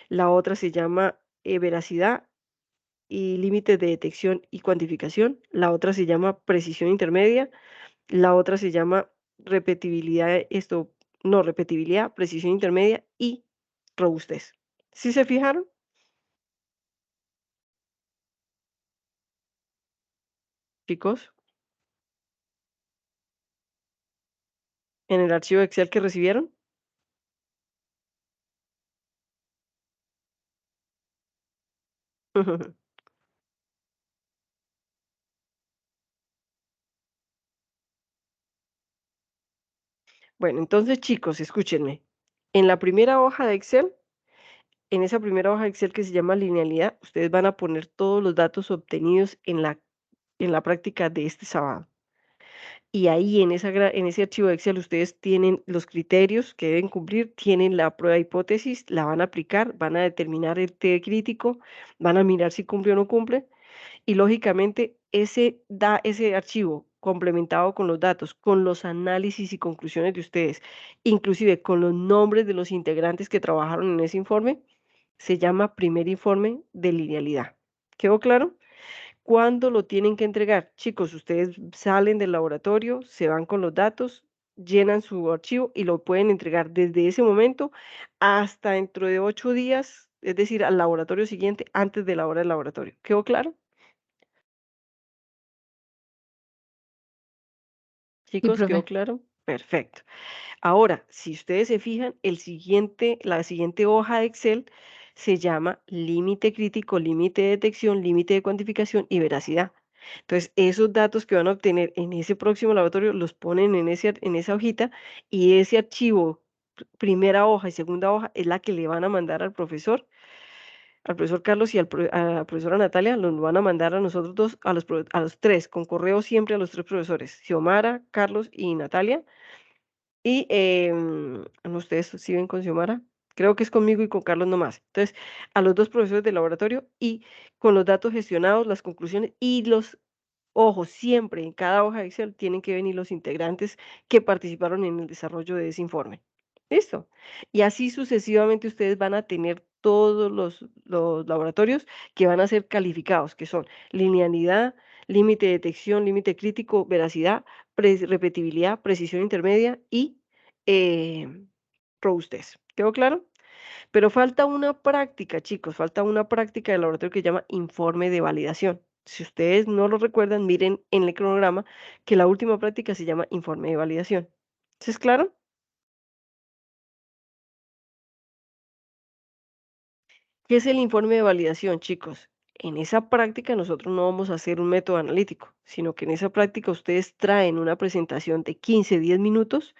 la otra se llama veracidad y límites de detección y cuantificación, la otra se llama precisión intermedia, la otra se llama repetibilidad, no, repetibilidad, precisión intermedia y robustez. ¿Sí se fijaron, chicos, en el archivo de Excel que recibieron? Bueno, entonces, chicos, escúchenme. En la primera hoja de Excel, en esa primera hoja de Excel que se llama linealidad, ustedes van a poner todos los datos obtenidos en la práctica de este sábado. Y ahí en ese archivo de Excel ustedes tienen los criterios que deben cumplir, tienen la prueba de hipótesis, la van a aplicar, van a determinar el T crítico, van a mirar si cumple o no cumple. Y lógicamente ese archivo complementado con los datos, con los análisis y conclusiones de ustedes, inclusive con los nombres de los integrantes que trabajaron en ese informe, se llama primer informe de linealidad. ¿Quedó claro? ¿Cuándo lo tienen que entregar? Chicos, ustedes salen del laboratorio, se van con los datos, llenan su archivo y lo pueden entregar desde ese momento hasta dentro de 8 días, es decir, al laboratorio siguiente, antes de la hora del laboratorio. ¿Quedó claro? Sí, Chicos, ¿quedó profe. claro? Perfecto. Ahora, si ustedes se fijan, la siguiente hoja de Excel se llama límite crítico, límite de detección, límite de cuantificación y veracidad. Entonces, esos datos que van a obtener en ese próximo laboratorio los ponen en esa hojita y ese archivo, primera hoja y segunda hoja, es la que le van a mandar al profesor Carlos y a la profesora Natalia, los van a mandar a nosotros dos, a los tres, con correo siempre a los tres profesores, Xiomara, Carlos y Natalia. Y no, ustedes sí ven con Xiomara, creo que es conmigo y con Carlos nomás. Entonces, a los dos profesores de laboratorio y con los datos gestionados, las conclusiones y los ojos, siempre en cada hoja de Excel tienen que venir los integrantes que participaron en el desarrollo de ese informe. ¿Listo? Y así sucesivamente ustedes van a tener todos los laboratorios que van a ser calificados, que son linealidad, límite de detección, límite crítico, veracidad, repetibilidad, precisión intermedia y robustez. ¿Quedó claro? Pero falta una práctica, chicos, falta una práctica del laboratorio que se llama informe de validación. Si ustedes no lo recuerdan, miren en el cronograma que la última práctica se llama informe de validación. ¿Sí es claro? ¿Qué es el informe de validación, chicos? En esa práctica nosotros no vamos a hacer un método analítico, sino que en esa práctica ustedes traen una presentación de 15, 10 minutos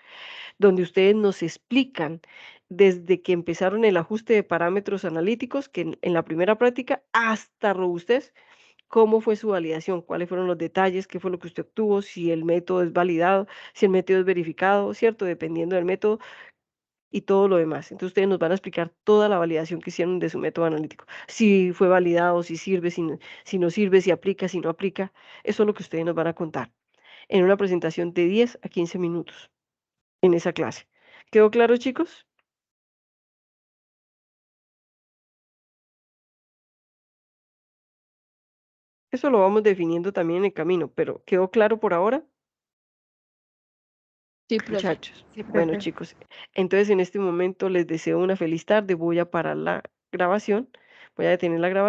donde ustedes nos explican desde que empezaron el ajuste de parámetros analíticos, que en la primera práctica, hasta robustez, cómo fue su validación, cuáles fueron los detalles, qué fue lo que usted obtuvo, si el método es validado, si el método es verificado, ¿cierto? Dependiendo del método y todo lo demás. Entonces ustedes nos van a explicar toda la validación que hicieron de su método analítico, si fue validado, si sirve, si no sirve, si aplica, si no aplica. Eso es lo que ustedes nos van a contar en una presentación de 10 a 15 minutos en esa clase. ¿Quedó claro, chicos? Eso lo vamos definiendo también en el camino, pero ¿quedó claro por ahora? Sí, profe. Muchachos. Sí, Bueno, profe. chicos, entonces en este momento les deseo una feliz tarde. Voy a parar la grabación, voy a detener la grabación.